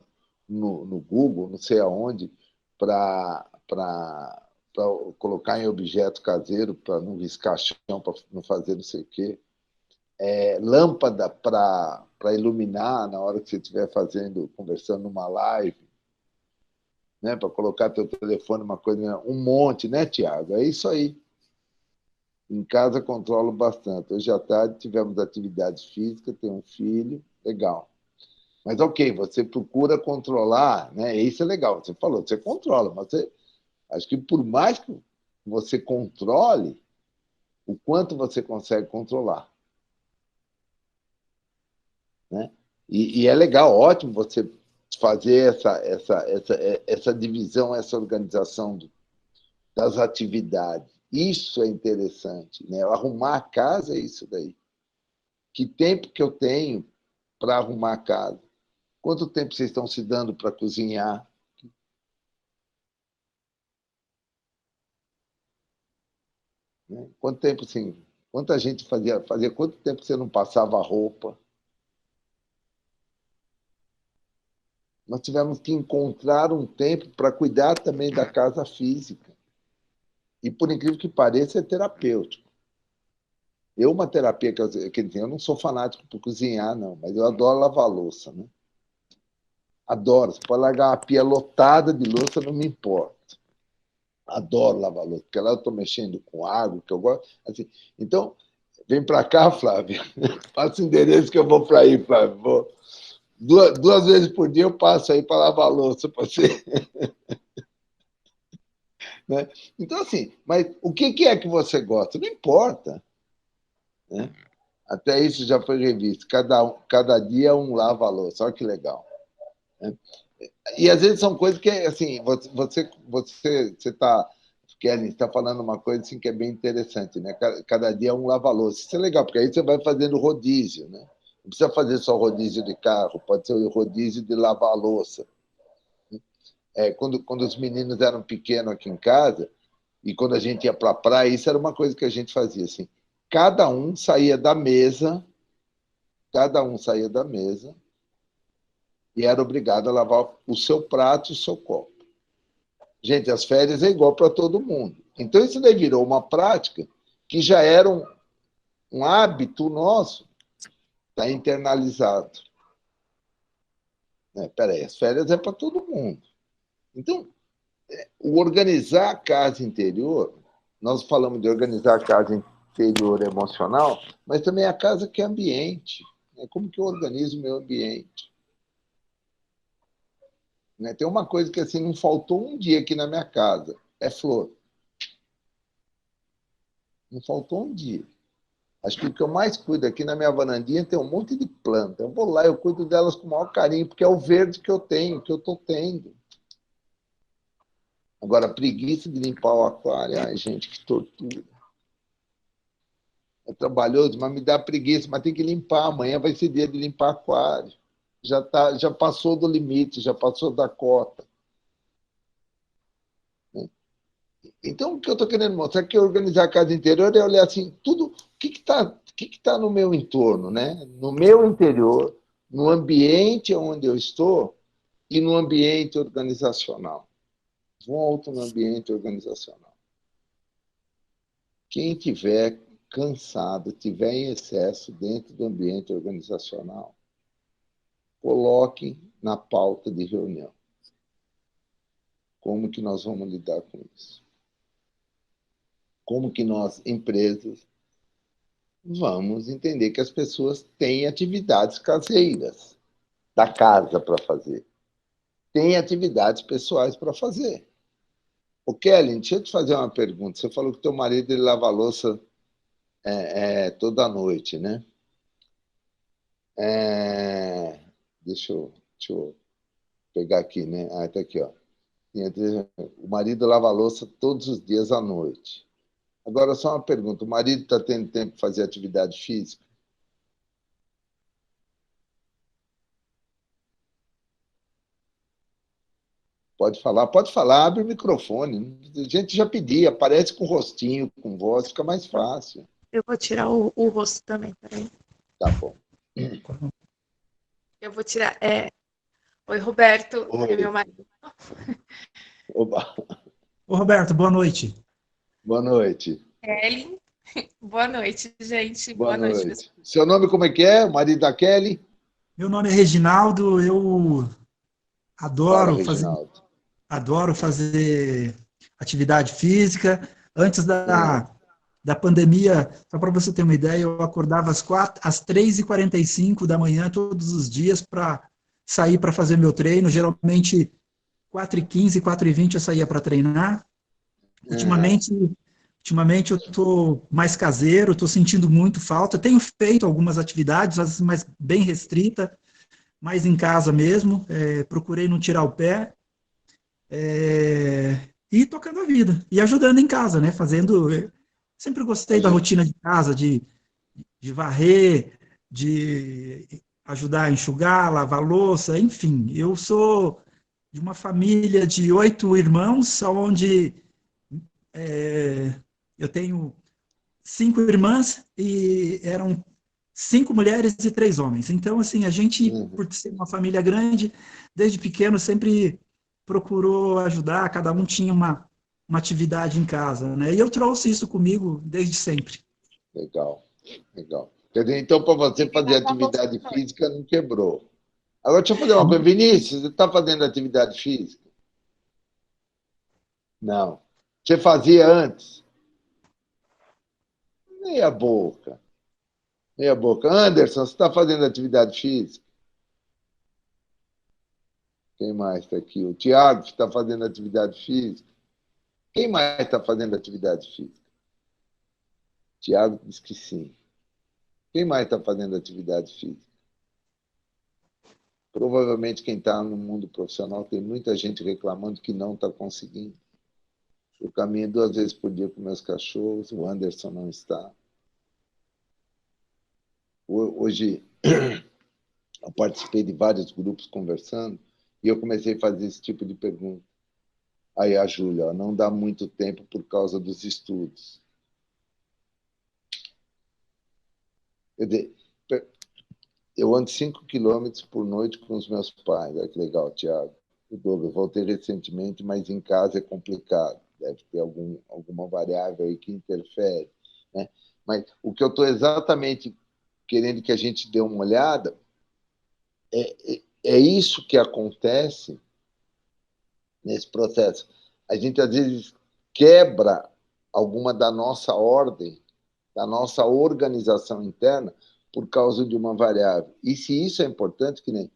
no Google, não sei aonde, para colocar em objeto caseiro, para não riscar chão, para não fazer não sei o quê. Lâmpada para iluminar na hora que você estiver conversando numa live, né? Para colocar teu telefone, uma coisa, um monte, né, Tiago? É isso aí. Em casa controlo bastante. Hoje à tarde tivemos atividade física, tenho um filho, legal. Mas ok, você procura controlar, né? Isso é legal. Você falou, você controla, mas acho que por mais que você controle, o quanto você consegue controlar, né? E é legal, ótimo você fazer essa divisão, essa organização das atividades. Isso é interessante, né? Arrumar a casa é isso daí. Que tempo que eu tenho para arrumar a casa? Quanto tempo vocês estão se dando para cozinhar? Né? Quanto tempo, assim, quanta gente fazia quanto tempo você não passava roupa? Nós tivemos que encontrar um tempo para cuidar também da casa física. E, por incrível que pareça, é terapêutico. Uma terapia eu não sou fanático por cozinhar, não, mas eu adoro lavar louça, né? Adoro. Você pode largar uma pia lotada de louça, não me importa. Adoro lavar louça, porque lá eu estou mexendo com água, que eu gosto. Assim, então, vem para cá, Flávio. Passa o endereço que eu vou para aí, Flávio. Duas vezes por dia eu passo aí para lavar louça para você. Né? Então, assim, mas o que é que você gosta? Não importa. Né? Até isso já foi revisto. Cada dia um lava-louça. Olha que legal. Né? E às vezes são coisas que, assim, você está. Kelly, está falando uma coisa assim que é bem interessante, né? Cada dia um lava-louça. Isso é legal, porque aí você vai fazendo rodízio, né? Não precisa fazer só rodízio de carro, pode ser o rodízio de lavar louça. Quando os meninos eram pequenos aqui em casa, e quando a gente ia para a praia, isso era uma coisa que a gente fazia assim. Cada um saía da mesa, cada um saía da mesa e era obrigado a lavar o seu prato e o seu copo. Gente, as férias é igual para todo mundo. Então, isso daí virou uma prática que já era um hábito nosso, está internalizado. Peraí, as férias é para todo mundo. Então, o organizar a casa interior, nós falamos de organizar a casa interior emocional, mas também a casa que é ambiente. Né? Como que eu organizo o meu ambiente? Né? Tem uma coisa que assim não faltou um dia aqui na minha casa, é flor. Não faltou um dia. Acho que o que eu mais cuido aqui na minha varandinha tem um monte de planta. Eu vou lá, eu cuido delas com o maior carinho, porque é o verde que eu tenho, que eu estou tendo. Agora, preguiça de limpar o aquário. Ai, gente, que tortura. É trabalhoso, mas me dá preguiça. Mas tem que limpar. Amanhã vai ser dia de limpar aquário. Já passou do limite, já passou da cota. Então, o que eu estou querendo mostrar é que organizar a casa interior é olhar assim, tudo, o que está no meu entorno, né? No meu interior, no ambiente onde eu estou e no ambiente organizacional. Volto no ambiente organizacional. Quem tiver cansado, tiver em excesso dentro do ambiente organizacional, coloque na pauta de reunião. Como que nós vamos lidar com isso? Como que nós, empresas, vamos entender que as pessoas têm atividades caseiras da casa para fazer. Têm atividades pessoais para fazer. Ô, Kelly, deixa eu te fazer uma pergunta. Você falou que teu marido ele lava a louça toda noite, né? É, deixa eu pegar aqui, né? Ah, tá aqui, ó. O marido lava a louça todos os dias à noite. Agora, só uma pergunta. O marido está tendo tempo para fazer atividade física? Pode falar, abre o microfone. A gente já pedia, aparece com rostinho, com voz, fica mais fácil. Eu vou tirar o rosto também, peraí. Tá bom. Eu vou tirar. Oi, Roberto, Oi. é meu marido. Oba. Ô, Roberto, boa noite. Boa noite. Kelly. Boa noite, gente. Boa noite. noite. Seu nome como é que é? O marido da Kelly? Meu nome é Reginaldo, eu Fala, adoro Reginaldo. fazer atividade física. Antes da pandemia, só para você ter uma ideia, eu acordava às 3h45 da manhã todos os dias para sair para fazer meu treino. Geralmente 4h15, 4h20 eu saía para treinar. Ultimamente eu estou mais caseiro, estou sentindo muito falta. Tenho feito algumas atividades, mas bem restrita, mais em casa mesmo. Procurei não tirar o pé. E tocando a vida. E ajudando em casa, né? Sempre gostei da rotina de casa, de varrer, de ajudar a enxugar, lavar louça, enfim. Eu sou de uma família de 8 irmãos, onde eu tenho 5 irmãs e eram 5 mulheres e 3 homens. Então, assim, a gente, por ser uma família grande, desde pequeno sempre procurou ajudar, cada um tinha uma atividade em casa, né? E eu trouxe isso comigo desde sempre. Legal, legal. Quer dizer, então, para você fazer atividade física, não quebrou. Agora, deixa eu fazer uma coisa. Vinícius, você está fazendo atividade física? Não. Você fazia antes? Meia boca. Meia boca. Anderson, você está fazendo atividade física? Quem mais está aqui? O Tiago está fazendo atividade física? Quem mais está fazendo atividade física? Tiago diz que sim. Quem mais está fazendo atividade física? Provavelmente quem está no mundo profissional tem muita gente reclamando que não está conseguindo. Eu caminho 2 vezes por dia com meus cachorros, o Anderson não está. Hoje eu participei de vários grupos conversando e eu comecei a fazer esse tipo de pergunta. Aí a Júlia, não dá muito tempo por causa dos estudos. Quer dizer, eu ando 5 quilômetros por noite com os meus pais. Olha que legal, Tiago. O Douglas, voltei recentemente, mas em casa é complicado. Deve ter alguma variável aí que interfere. Né? Mas o que eu estou exatamente querendo que a gente dê uma olhada é isso que acontece nesse processo. A gente, às vezes, quebra alguma da nossa ordem, da nossa organização interna, por causa de uma variável. E se isso é importante, que nem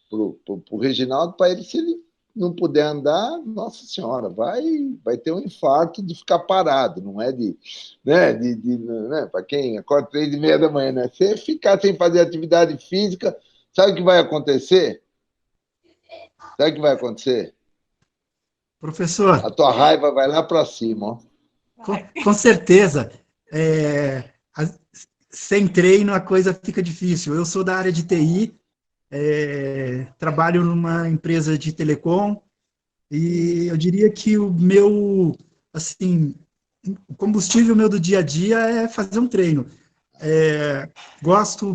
para o Reginaldo, para ele, se ele não puder andar, nossa senhora, vai ter um infarto de ficar parado, não é né, para quem acorda 3h30 da manhã, né? Se ficar sem fazer atividade física, sabe o que vai acontecer? Sabe o que vai acontecer? Professor, A tua raiva vai lá para cima, ó. com certeza. Sem treino a coisa fica difícil. Eu sou da área de TI, trabalho numa empresa de telecom e eu diria que o meu, assim, o combustível meu do dia a dia é fazer um treino. Gosto,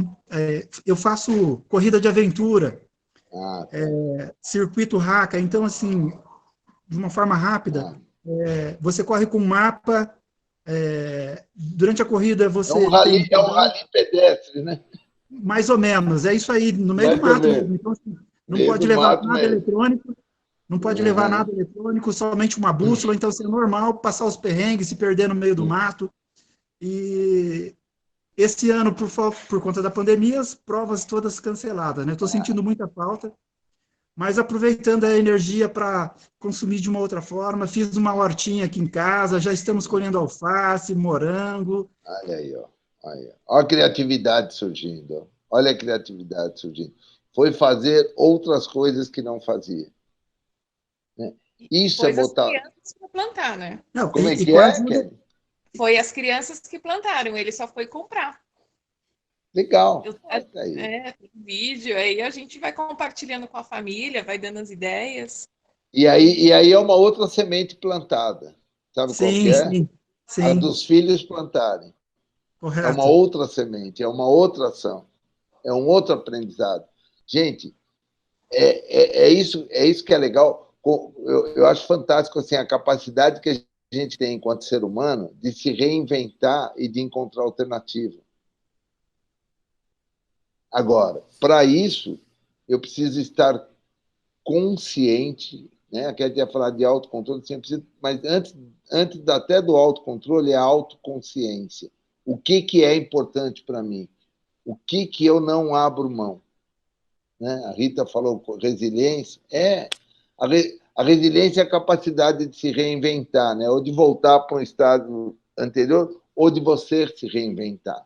eu faço corrida de aventura, Ah, circuito Raka, então, assim, de uma forma rápida, ah. você corre com um mapa, durante a corrida É um você rally, tem é um rally pedestre, né? mais ou menos, é isso aí, no meio do Mais ou mato menos. mesmo. Então, assim, não Meio pode do levar mato nada mesmo. eletrônico, não pode levar Uhum. nada eletrônico, somente uma bússola, então assim, é normal passar os perrengues, se perder no meio do mato. E esse ano, por conta da pandemia, as provas todas canceladas, né? Estou sentindo muita falta, mas aproveitando a energia para consumir de uma outra forma, fiz uma hortinha aqui em casa, já estamos colhendo alface, morango. Olha aí, ó. Olha a criatividade surgindo. Olha a criatividade surgindo. Foi fazer outras coisas que não fazia. Né? E Isso é pôs as botar. crianças para plantar, né? Não, Como é e que com a é, ajuda, Kelly? Foi as crianças que plantaram, ele só foi comprar. Legal. Eu, Olha aí. tem vídeo, aí a gente vai compartilhando com a família, vai dando as ideias. E aí é uma outra semente plantada. Sabe qual que sim, é? sim, A sim, dos filhos plantarem. É uma correto. outra semente, é uma outra ação, é um outro aprendizado. Gente, é isso que é legal. Eu acho fantástico assim, a capacidade que a gente tem enquanto ser humano de se reinventar e de encontrar alternativa. Agora, para isso, eu preciso estar consciente, né? Aqui a gente ia falar de autocontrole, mas antes até do autocontrole é a autoconsciência. O que é importante para mim? O que eu não abro mão? Né? A Rita falou resiliência. A resiliência é a capacidade de se reinventar, né? Ou de voltar para um estado anterior, ou de você se reinventar.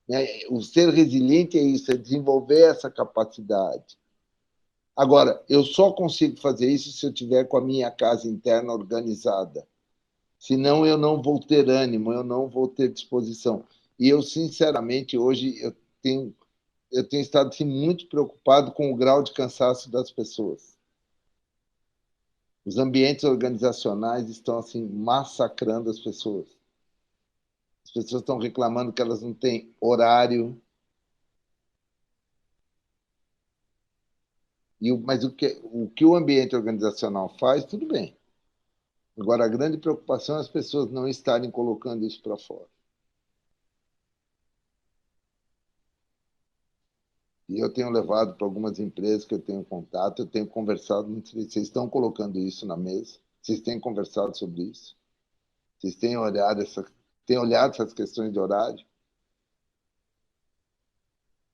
Né? O ser resiliente é isso, é desenvolver essa capacidade. Agora, eu só consigo fazer isso se eu tiver com a minha casa interna organizada. Senão, eu não vou ter ânimo, eu não vou ter disposição. E eu, sinceramente, hoje eu tenho estado assim, muito preocupado com o grau de cansaço das pessoas. Os ambientes organizacionais estão assim massacrando as pessoas. As pessoas estão reclamando que elas não têm horário. Mas o que o ambiente organizacional faz, tudo bem. Agora, a grande preocupação é as pessoas não estarem colocando isso para fora. E eu tenho levado para algumas empresas que eu tenho contato, eu tenho conversado, não sei, vocês estão colocando isso na mesa? Vocês têm conversado sobre isso? Vocês têm olhado essas questões de horário?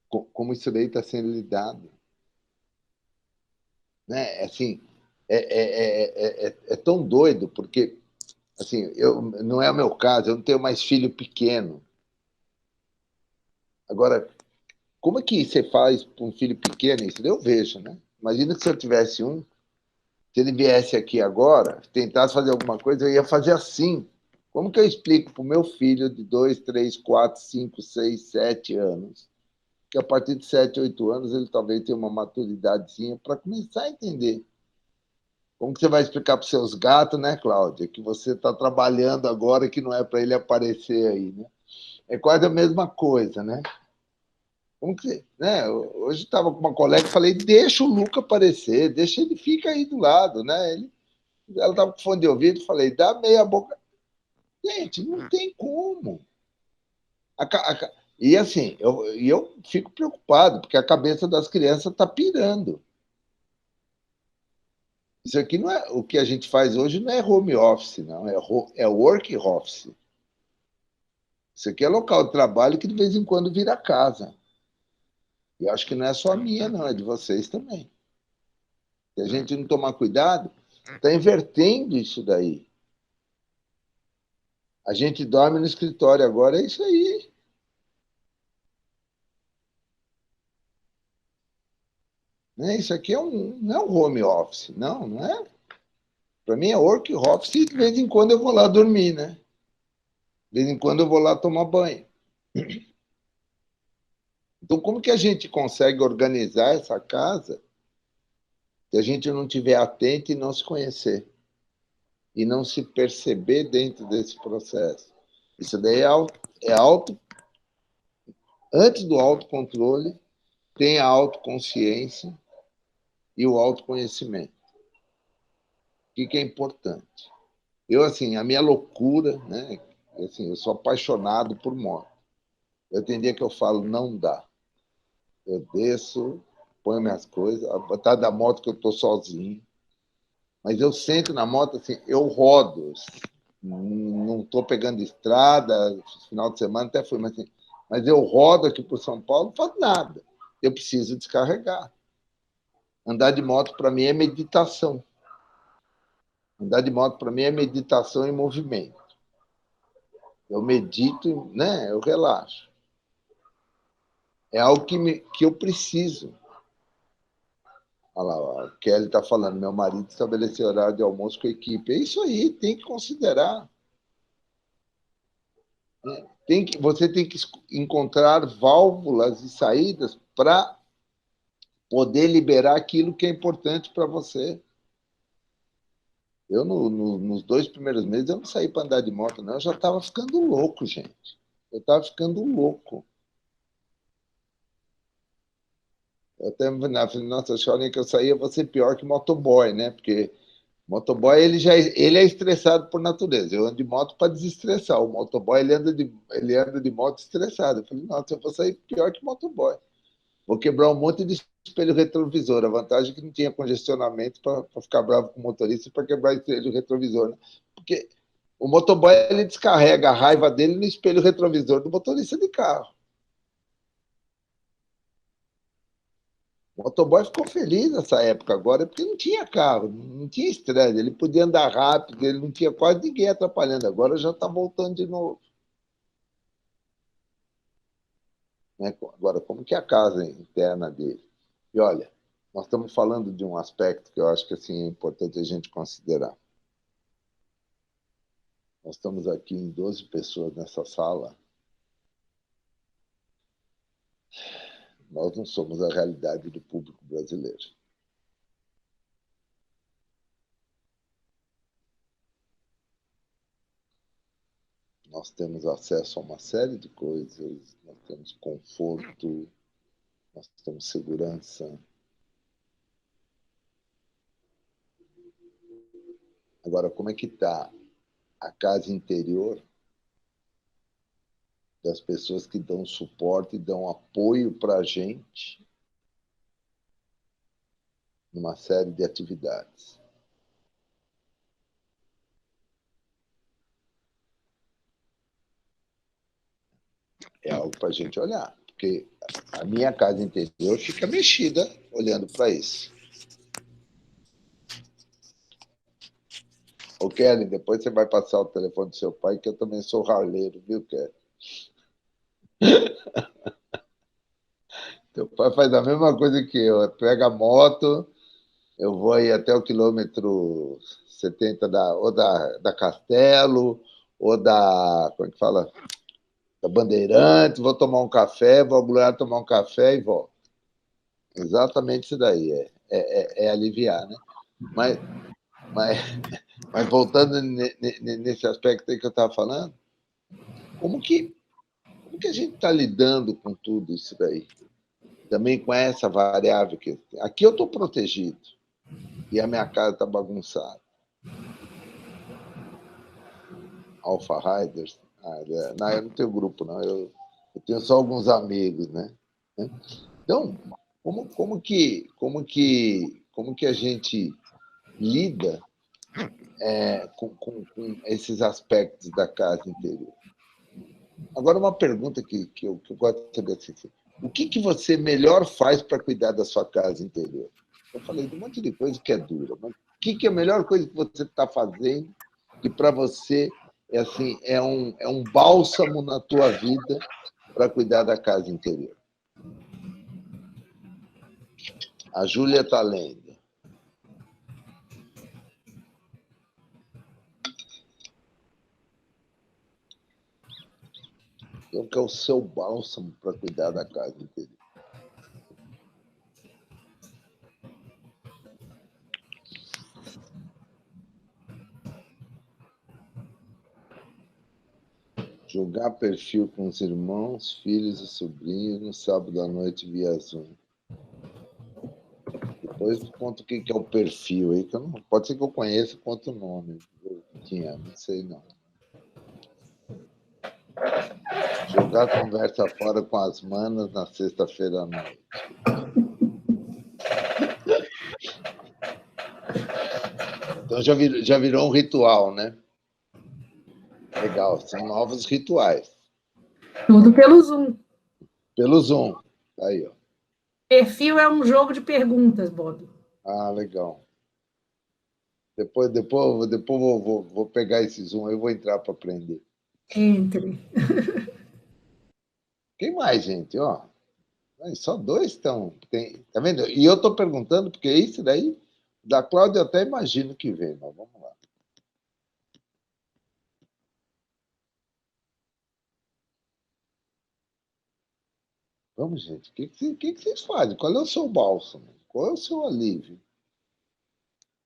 Como isso daí está sendo lidado? Né? Assim, é tão doido, porque assim, não é o meu caso, eu não tenho mais filho pequeno. Agora, como é que você faz para um filho pequeno isso? Eu vejo, né? Imagina que se eu tivesse um, se ele viesse aqui agora, tentasse fazer alguma coisa, eu ia fazer assim. Como que eu explico para o meu filho de 2, 3, 4, 5, 6, 7 anos, que a partir de 7, 8 anos ele talvez tenha uma maturidadezinha para começar a entender? Como que você vai explicar para os seus gatos, né, Cláudia, que você está trabalhando agora que não é para ele aparecer aí, né? É quase a mesma coisa, né? Como que, né? Hoje estava com uma colega e falei, deixa o Luca aparecer, deixa ele fica aí do lado, né? Ela estava com fone de ouvido, falei, dá meia boca. Gente, não tem como. E assim, eu fico preocupado, porque a cabeça das crianças está pirando. Isso aqui não é o que a gente faz hoje, não é home office, não, é work office. Isso aqui é local de trabalho que de vez em quando vira casa. E acho que não é só minha, não, é de vocês também. Se a gente não tomar cuidado, está invertendo isso daí. A gente dorme no escritório agora, é isso aí. Né? Isso aqui não é um home office, não é. Para mim é work office e de vez em quando eu vou lá dormir, né? De vez em quando eu vou lá tomar banho. Então, como que a gente consegue organizar essa casa se a gente não estiver atento e não se conhecer? E não se perceber dentro desse processo? Isso daí é auto. Antes do autocontrole, tem a autoconsciência e o autoconhecimento. O que é importante? Eu, assim, a minha loucura, né? Assim, eu sou apaixonado por moto. Eu tenho dia que eu falo, não dá. Eu desço, ponho minhas coisas, a botar da moto que eu estou sozinho. Mas eu sento na moto, assim, eu rodo. Não estou pegando estrada, final de semana até fui, mas eu rodo aqui por São Paulo, não faço nada. Eu preciso descarregar. Andar de moto, para mim, é meditação. Andar de moto, para mim, é meditação em movimento. Eu medito, né? Eu relaxo. É algo que eu preciso. Olha lá, o Kelly está falando, meu marido estabeleceu horário de almoço com a equipe. É isso aí, tem que considerar. Né? Você tem que encontrar válvulas e saídas para poder liberar aquilo que é importante para você. Eu, nos 2 primeiros meses, eu não saí para andar de moto, não. Eu já estava ficando louco, gente. Eu estava ficando louco. Eu até falei, nossa, chorem que eu saía, vou ser pior que motoboy, né? Porque motoboy, ele é estressado por natureza. Eu ando de moto para desestressar. O motoboy, ele anda de moto estressado. Eu falei, nossa, eu vou sair pior que motoboy. Vou quebrar um monte de espelho retrovisor. A vantagem é que não tinha congestionamento para ficar bravo com o motorista e para quebrar espelho retrovisor. Né? Porque o motoboy, ele descarrega a raiva dele no espelho retrovisor do motorista de carro. O motoboy ficou feliz nessa época agora, porque não tinha carro, não tinha estresse, ele podia andar rápido, ele não tinha quase ninguém atrapalhando. Agora já está voltando de novo. Né? Agora, como que é a casa interna dele? E olha, nós estamos falando de um aspecto que eu acho que assim, é importante a gente considerar. Nós estamos aqui em 12 pessoas nessa sala. Nós não somos a realidade do público brasileiro. Nós temos acesso a uma série de coisas, nós temos conforto, nós temos segurança. Agora, como é que está a casa interior das pessoas que dão suporte e dão apoio para a gente numa série de atividades? É algo para a gente olhar, porque a minha casa interior fica mexida olhando para isso. Ô, Kelly, depois você vai passar o telefone do seu pai, que eu também sou raleiro, viu, Kelly? Teu pai faz a mesma coisa que eu. Pega a moto, eu vou aí até o quilômetro 70 da Castelo, ou como é que fala? Da Bandeirantes, vou tomar um café, vou ao tomar um café e volto. Exatamente isso daí, é aliviar, né? Mas, mas, mas voltando nesse aspecto aí que eu estava falando, como que a gente está lidando com tudo isso daí? Também com essa variável que aqui eu estou protegido e a minha casa está bagunçada. Alpha Riders, não, eu não tenho grupo, não. Eu tenho só alguns amigos, né? Então, como que a gente lida com esses aspectos da casa interior? Agora, uma pergunta que eu gosto de saber assim, o que você melhor faz para cuidar da sua casa interior? Eu falei de um monte de coisa que é dura, mas o que é a melhor coisa que você está fazendo que para você assim, é um bálsamo na tua vida para cuidar da casa interior? A Júlia está lendo. Qual que é o seu bálsamo para cuidar da casa interior? Jogar perfil com os irmãos, filhos e sobrinhos no sábado à noite via Zoom. Depois conta o que é o perfil aí, que não, pode ser que eu conheça, conta o nome. Não sei não. Jogar conversa fora com as manas na sexta-feira à noite. Então já virou um ritual, né? Legal, são novos rituais. Tudo pelo Zoom. Pelo Zoom. Aí, ó. Perfil é um jogo de perguntas, Bob. Ah, legal. Depois vou pegar esse Zoom, eu vou entrar para aprender. Entre. Quem mais, gente? Ó, só dois estão. Tá vendo? E eu estou perguntando, porque isso daí, da Cláudia, eu até imagino que vem, mas vamos lá. Vamos, gente. O que vocês fazem? Qual é o seu bálsamo? Qual é o seu alívio?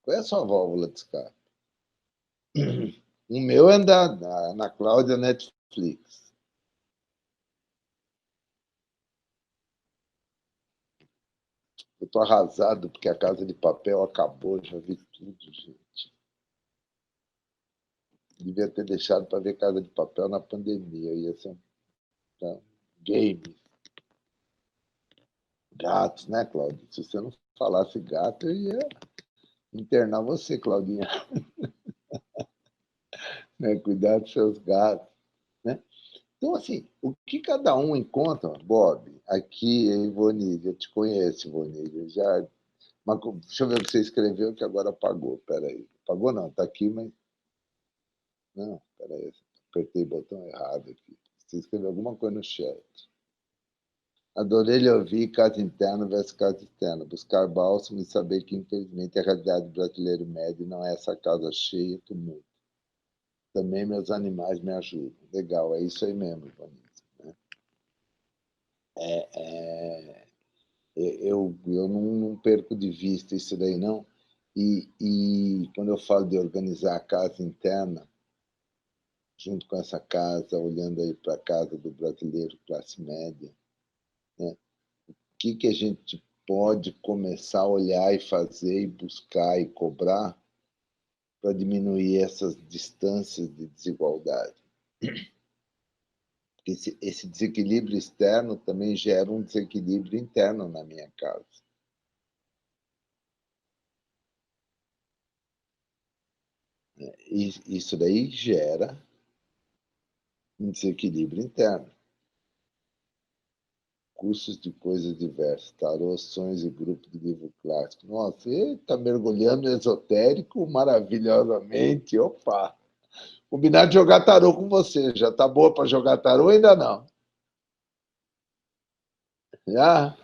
Qual é a sua válvula de escape? O meu é na Cláudia Netflix. Eu estou arrasado porque a Casa de Papel acabou, já vi tudo, gente. Devia ter deixado para ver Casa de Papel na pandemia. Ia ser um game. Gatos, né, Cláudia? Se você não falasse gato, eu ia internar você, Claudinha. Né? Cuidar dos seus gatos. Né? Então, assim, o que cada um encontra, Bob, aqui, Ivone, eu te conheço, Ivone, já... Mas, deixa eu ver o que você escreveu, que agora apagou. Peraí. Apagou não, está aqui, mas... Não, peraí, apertei o botão errado aqui. Você escreveu alguma coisa no chat. Adorei lhe ouvir casa interna versus casa externa. Buscar bálsamo e saber que, infelizmente, a realidade brasileiro médio não é essa casa cheia, tumulto. Também meus animais me ajudam. Legal, é isso aí mesmo, Vanessa. Né? Eu não perco de vista isso daí, não. E quando eu falo de organizar a casa interna, junto com essa casa, olhando aí para a casa do brasileiro classe média, né? O que a gente pode começar a olhar e fazer, e buscar e cobrar para diminuir essas distâncias de desigualdade? Esse desequilíbrio externo também gera um desequilíbrio interno na minha casa. E isso daí gera um desequilíbrio interno. Cursos de coisas diversas, tarô, sonhos e grupo de livro clássico. Nossa, você está mergulhando no esotérico maravilhosamente. Opa! Combinar de jogar tarô com você. Já está boa para jogar tarô ou ainda não? Já?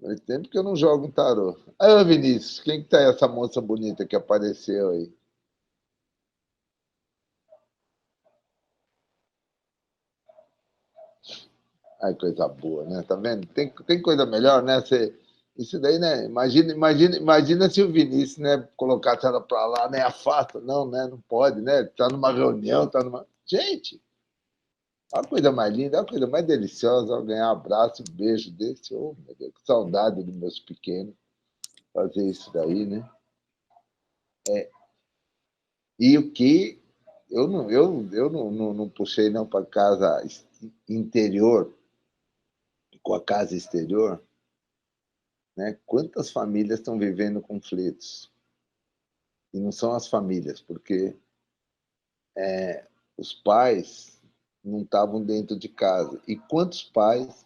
Faz tempo que eu não jogo um tarô. Aí, Vinícius, quem que tá essa moça bonita que apareceu aí? Ai, coisa boa, né? Tá vendo? Tem coisa melhor, né? Isso daí, né? Imagina se o Vinícius, né, colocasse ela para lá, né? Afasta. Não, né? Não pode, né? Tá numa reunião, tá numa. Gente, a coisa mais linda, a coisa mais deliciosa, ao ganhar um abraço, um beijo desse. Oh, meu Deus, que saudade dos meus pequenos fazer isso daí, né? E o que eu não puxei não para casa interior com a casa exterior, né? Quantas famílias estão vivendo conflitos? E não são as famílias, porque os pais não estavam dentro de casa. E quantos pais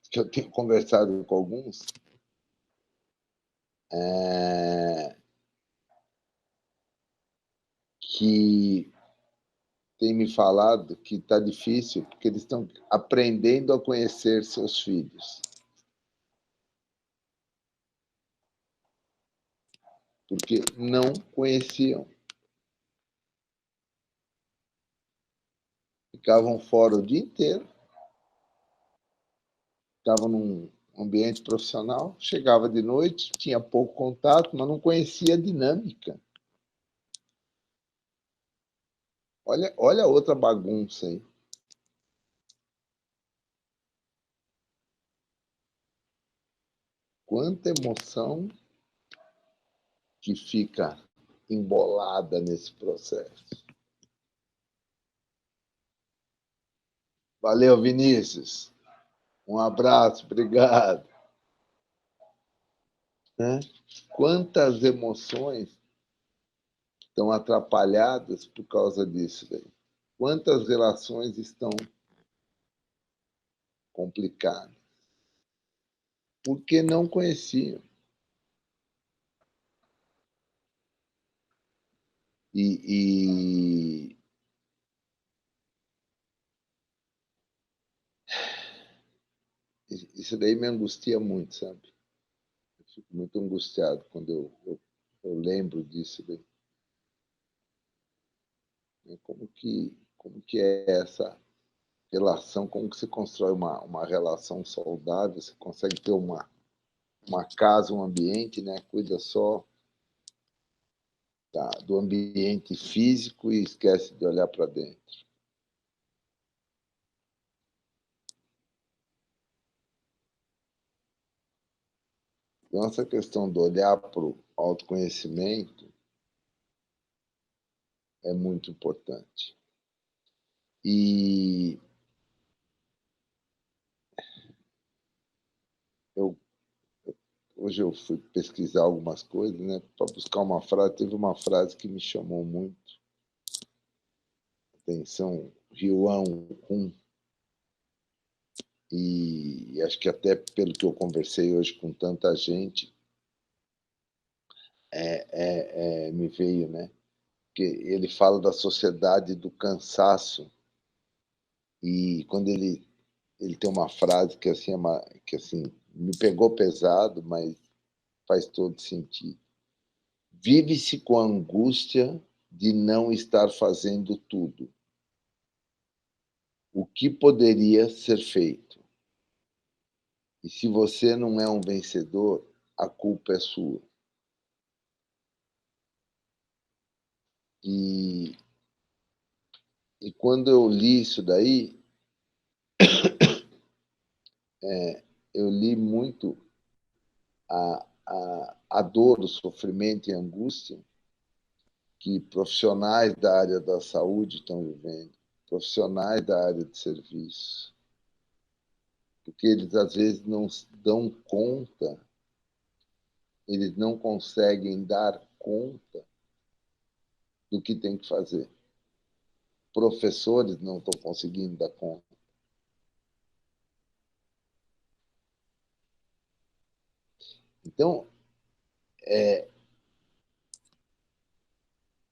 que eu tenho conversado com alguns, que tem me falado que está difícil porque eles estão aprendendo a conhecer seus filhos. Porque não conheciam. Ficavam fora o dia inteiro, estavam num ambiente profissional, chegava de noite, tinha pouco contato, mas não conhecia a dinâmica. Olha a outra bagunça aí. Quanta emoção que fica embolada nesse processo. Valeu, Vinícius. Um abraço, obrigado. Quantas emoções estão atrapalhadas por causa disso daí? Quantas relações estão complicadas? Porque não conheciam. E isso daí me angustia muito, sabe? Eu fico muito angustiado quando eu lembro disso daí. Como que é essa relação, como que se constrói uma relação saudável, você consegue ter uma casa, um ambiente, né? Cuida só do ambiente físico e esquece de olhar para dentro. Então, essa questão do olhar para o autoconhecimento é muito importante. E hoje eu fui pesquisar algumas coisas, né, para buscar uma frase. Teve uma frase que me chamou muito a atenção, Ryuan Hun, e acho que até pelo que eu conversei hoje com tanta gente, me veio, né? Que ele fala da sociedade do cansaço, e quando ele tem uma frase que assim, que assim me pegou pesado, mas faz todo sentido. Vive-se com a angústia de não estar fazendo tudo. O que poderia ser feito? E se você não é um vencedor, a culpa é sua. E quando eu li isso daí, eu li muito a dor, o sofrimento e a angústia que profissionais da área da saúde estão vivendo, profissionais da área de serviço, porque eles às vezes não dão conta, eles não conseguem dar conta do que tem que fazer. Professores não estão conseguindo dar conta. Então,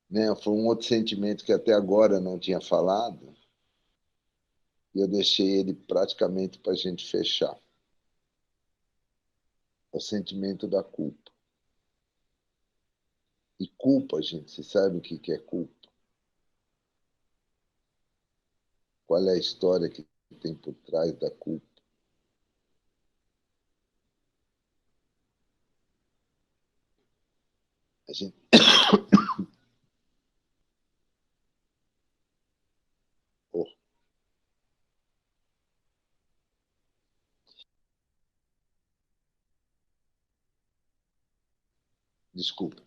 né, foi um outro sentimento que até agora eu não tinha falado, e eu deixei ele praticamente para a gente fechar. O sentimento da culpa. E culpa, gente, você sabe o que é culpa? Qual é a história que tem por trás da culpa? A gente... Oh. Desculpa.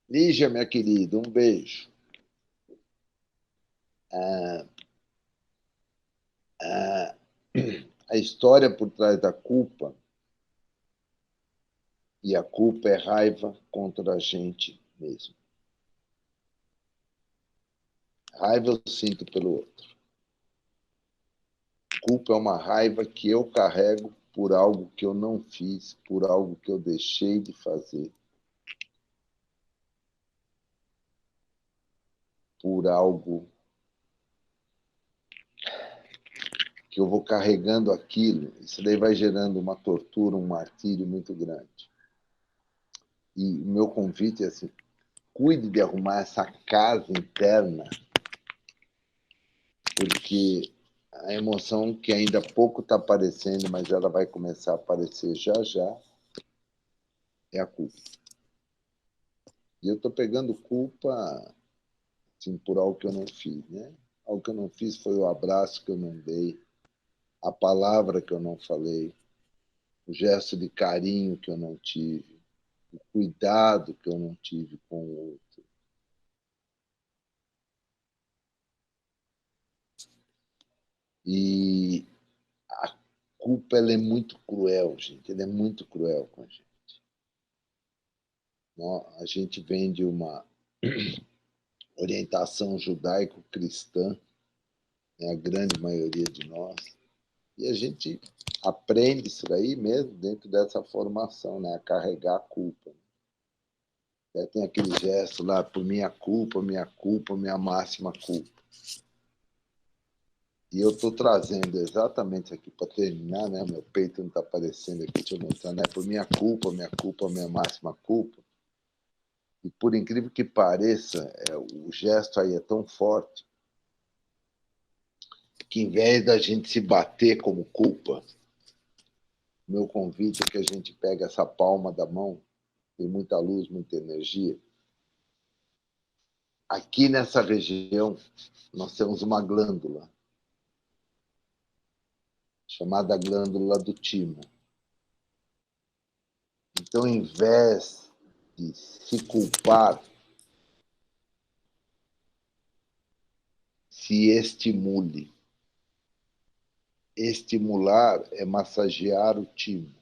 Lígia, minha querida, um beijo. A história por trás da culpa, e a culpa é raiva contra a gente mesmo. Raiva eu sinto pelo outro. culpa é uma raiva que eu carrego por algo que eu não fiz, por algo que eu deixei de fazer, por algo que eu vou carregando aquilo. Isso daí vai gerando uma tortura, um martírio muito grande. E o meu convite é assim, cuide de arrumar essa casa interna, porque a emoção que ainda pouco está aparecendo, mas ela vai começar a aparecer já já, é a culpa. E eu estou pegando culpa assim, por algo que eu não fiz, né? Algo que eu não fiz foi o abraço que eu não dei, a palavra que eu não falei, o gesto de carinho que eu não tive, o cuidado que eu não tive com o outro. E a culpa ela é muito cruel, gente. Ela é muito cruel com a gente. A gente vem de uma orientação judaico-cristã, né, a grande maioria de nós, e a gente aprende isso daí mesmo dentro dessa formação, né, a carregar a culpa. Tem aquele gesto lá, por minha culpa, minha máxima culpa. E eu estou trazendo exatamente aqui para terminar, né? Meu peito não está aparecendo aqui, deixa eu mostrar, né? Por minha culpa, minha máxima culpa. E por incrível que pareça, o gesto aí é tão forte que, em vez da gente se bater como culpa, meu convite é que a gente pegue essa palma da mão, tem muita luz, muita energia. Aqui nessa região, nós temos uma glândula, chamada glândula do timo. Então, em vez de se culpar, se estimule. Estimular é massagear o timo.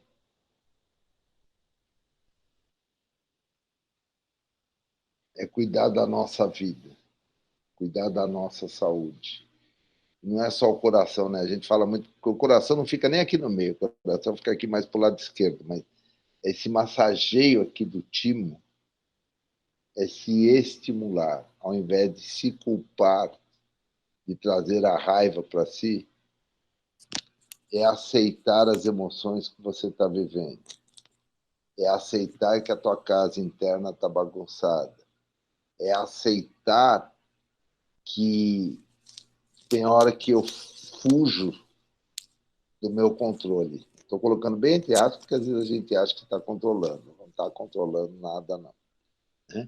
É cuidar da nossa vida, cuidar da nossa saúde. Não é só o coração, né? A gente fala muito que o coração não fica nem aqui no meio, o coração fica aqui mais para o lado esquerdo, mas esse massageio aqui do timo é se estimular, ao invés de se culpar, de trazer a raiva para si, é aceitar as emoções que você está vivendo. É aceitar que a tua casa interna está bagunçada. É aceitar que tem hora que eu fujo do meu controle. Estou colocando bem entre aspas, porque às vezes a gente acha que está controlando. Não está controlando nada, não. Né?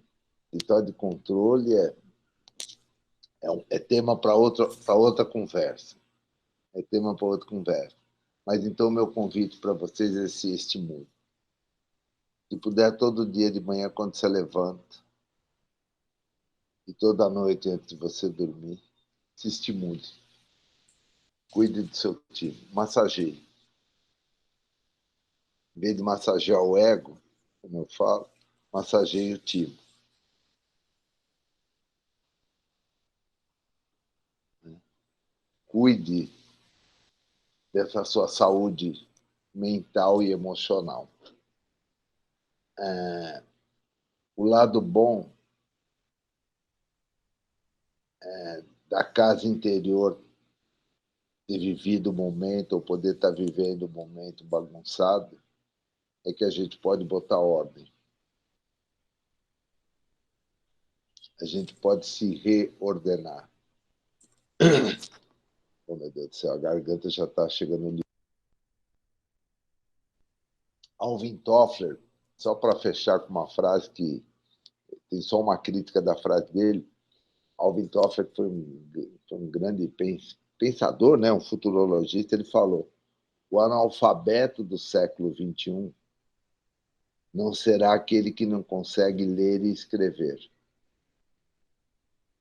Vitória de controle é tema para outra conversa. É tema para outra conversa. Mas então o meu convite para vocês é esse estímulo. Se puder, todo dia de manhã, quando você levanta, e toda noite antes de você dormir, se estimule. Cuide do seu time. Massageie. Em vez de massagear o ego, como eu falo, massageie o time. Cuide dessa sua saúde mental e emocional. O lado bom da casa interior, ter vivido o momento, ou poder estar vivendo o momento bagunçado, é que a gente pode botar ordem. A gente pode se reordenar. Oh, meu Deus do céu, a garganta já está chegando no... Alvin Toffler, só para fechar com uma frase que tem só uma crítica da frase dele, Alvin Toffler foi um grande pensador, né? Um futurologista, ele falou: o analfabeto do século XXI não será aquele que não consegue ler e escrever,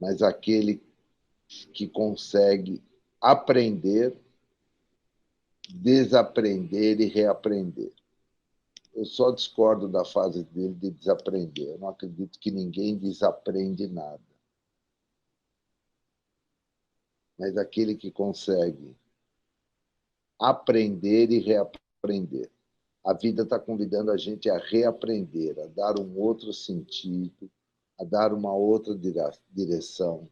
mas aquele que consegue aprender, desaprender e reaprender. Eu só discordo da fase dele de desaprender. Eu não acredito que ninguém desaprende nada. Mas aquele que consegue aprender e reaprender. A vida está convidando a gente a reaprender, a dar um outro sentido, a dar uma outra direção.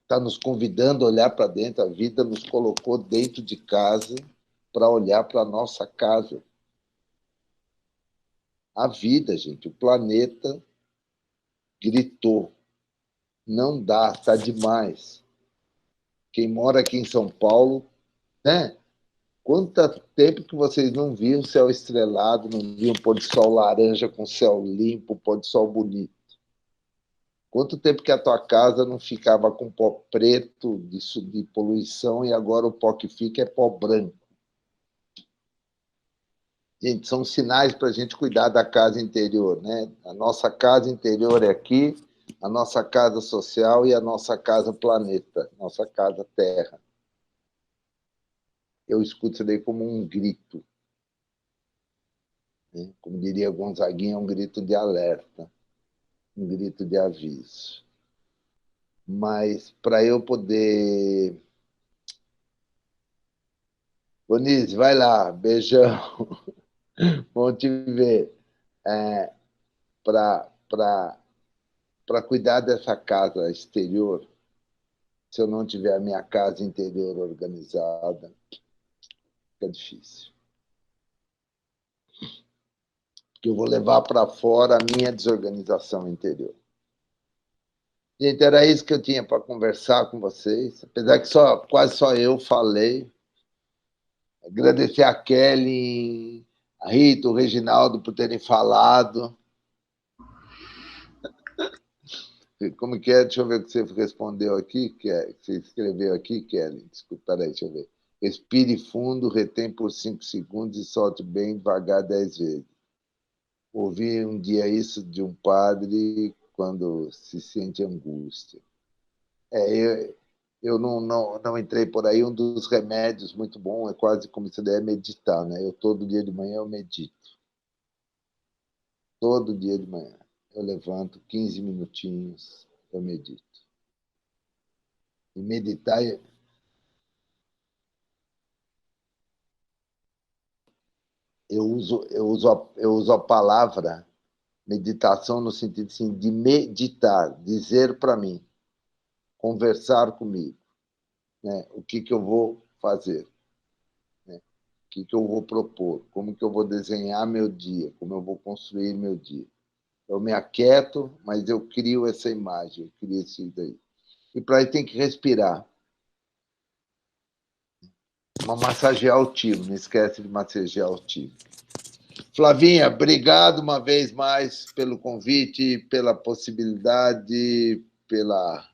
Está nos convidando a olhar para dentro. A vida nos colocou dentro de casa para olhar para a nossa casa. A vida, gente, o planeta gritou. Não dá, está demais. Quem mora aqui em São Paulo, né? Quanto tempo que vocês não viam céu estrelado, não viam pôr de sol laranja com céu limpo, pôr de sol bonito? Quanto tempo que a tua casa não ficava com pó preto de poluição e agora o pó que fica é pó branco? Gente, são sinais para a gente cuidar da casa interior, né? A nossa casa interior é aqui, a nossa casa social e a nossa casa planeta, nossa casa terra. Eu escuto isso daí como um grito. Né? Como diria Gonzaguinha, um grito de alerta, um grito de aviso. Mas para eu poder... Bonise, vai lá, beijão. Bom te ver. Para cuidar dessa casa exterior, se eu não tiver a minha casa interior organizada, fica difícil. Porque eu vou levar para fora a minha desorganização interior. Gente, era isso que eu tinha para conversar com vocês. Apesar que quase só eu falei. Agradecer a Kelly, a Rita, o Reginaldo por terem falado. Como que é? Deixa eu ver o que você respondeu aqui, que você escreveu aqui, Kelly. Desculpa, peraí, deixa eu ver. Respire fundo, retém por 5 segundos e solte bem devagar 10 vezes. Ouvi um dia isso de um padre quando se sente angústia. Eu não entrei por aí. Um dos remédios muito bom é quase como se der meditar, né? Eu todo dia de manhã eu medito. Todo dia de manhã. Eu levanto 15 minutinhos, eu medito. E meditar... Eu uso a palavra meditação no sentido assim, de meditar, dizer para mim, conversar comigo, né? O que eu vou fazer, né? O que eu vou propor, como que eu vou desenhar meu dia, como eu vou construir meu dia. Eu me aquieto, mas eu crio essa imagem, eu crio isso daí. E para isso tem que respirar. Massagear o timo, não esquece de massagear o timo. Flavinha, obrigado uma vez mais pelo convite, pela possibilidade, pela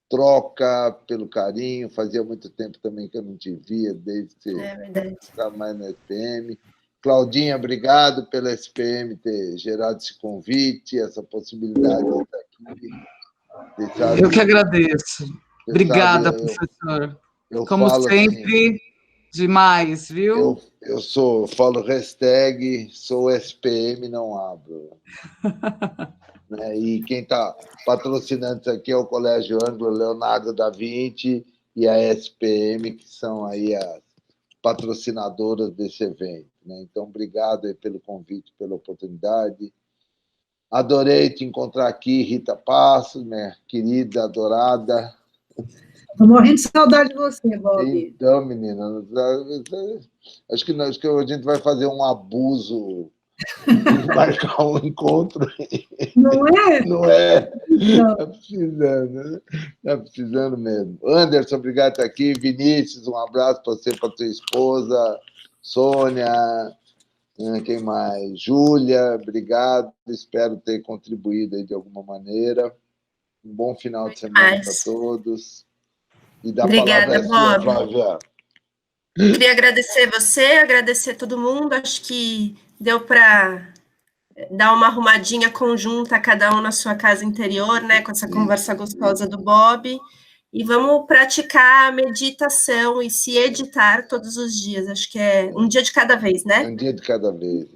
troca, pelo carinho. Fazia muito tempo também que eu não te via, desde que você estava mais na SPM. Claudinha, obrigado pela SPM ter gerado esse convite, essa possibilidade de estar aqui. Sabe, eu que agradeço. Obrigada, professor. Como sempre, assim, demais, viu? Eu falo hashtag, sou SPM, não abro. Né? E quem está patrocinando isso aqui é o Colégio Anglo Leonardo da Vinci e a SPM, que são aí as patrocinadoras desse evento. Né? Então, obrigado aí pelo convite, pela oportunidade. Adorei te encontrar aqui, Rita Passos, minha querida, adorada. Estou morrendo de saudade de você, Bob. Então, menina, acho que a gente vai fazer um abuso, marcar um encontro. Não é? Não é? Está precisando, né? Está precisando mesmo. Anderson, obrigado por estar aqui. Vinícius, um abraço para você, para tua esposa. Sônia, quem mais? Júlia, obrigado. Espero ter contribuído aí de alguma maneira. Um bom final de semana para todos. E dá Obrigada, palavra Bob. Flávia. Queria agradecer você, agradecer todo mundo. Acho que deu para dar uma arrumadinha conjunta, cada um na sua casa interior, né? Com essa conversa gostosa do Bob. E vamos praticar a meditação e se editar todos os dias. Acho que é um dia de cada vez, né? Um dia de cada vez.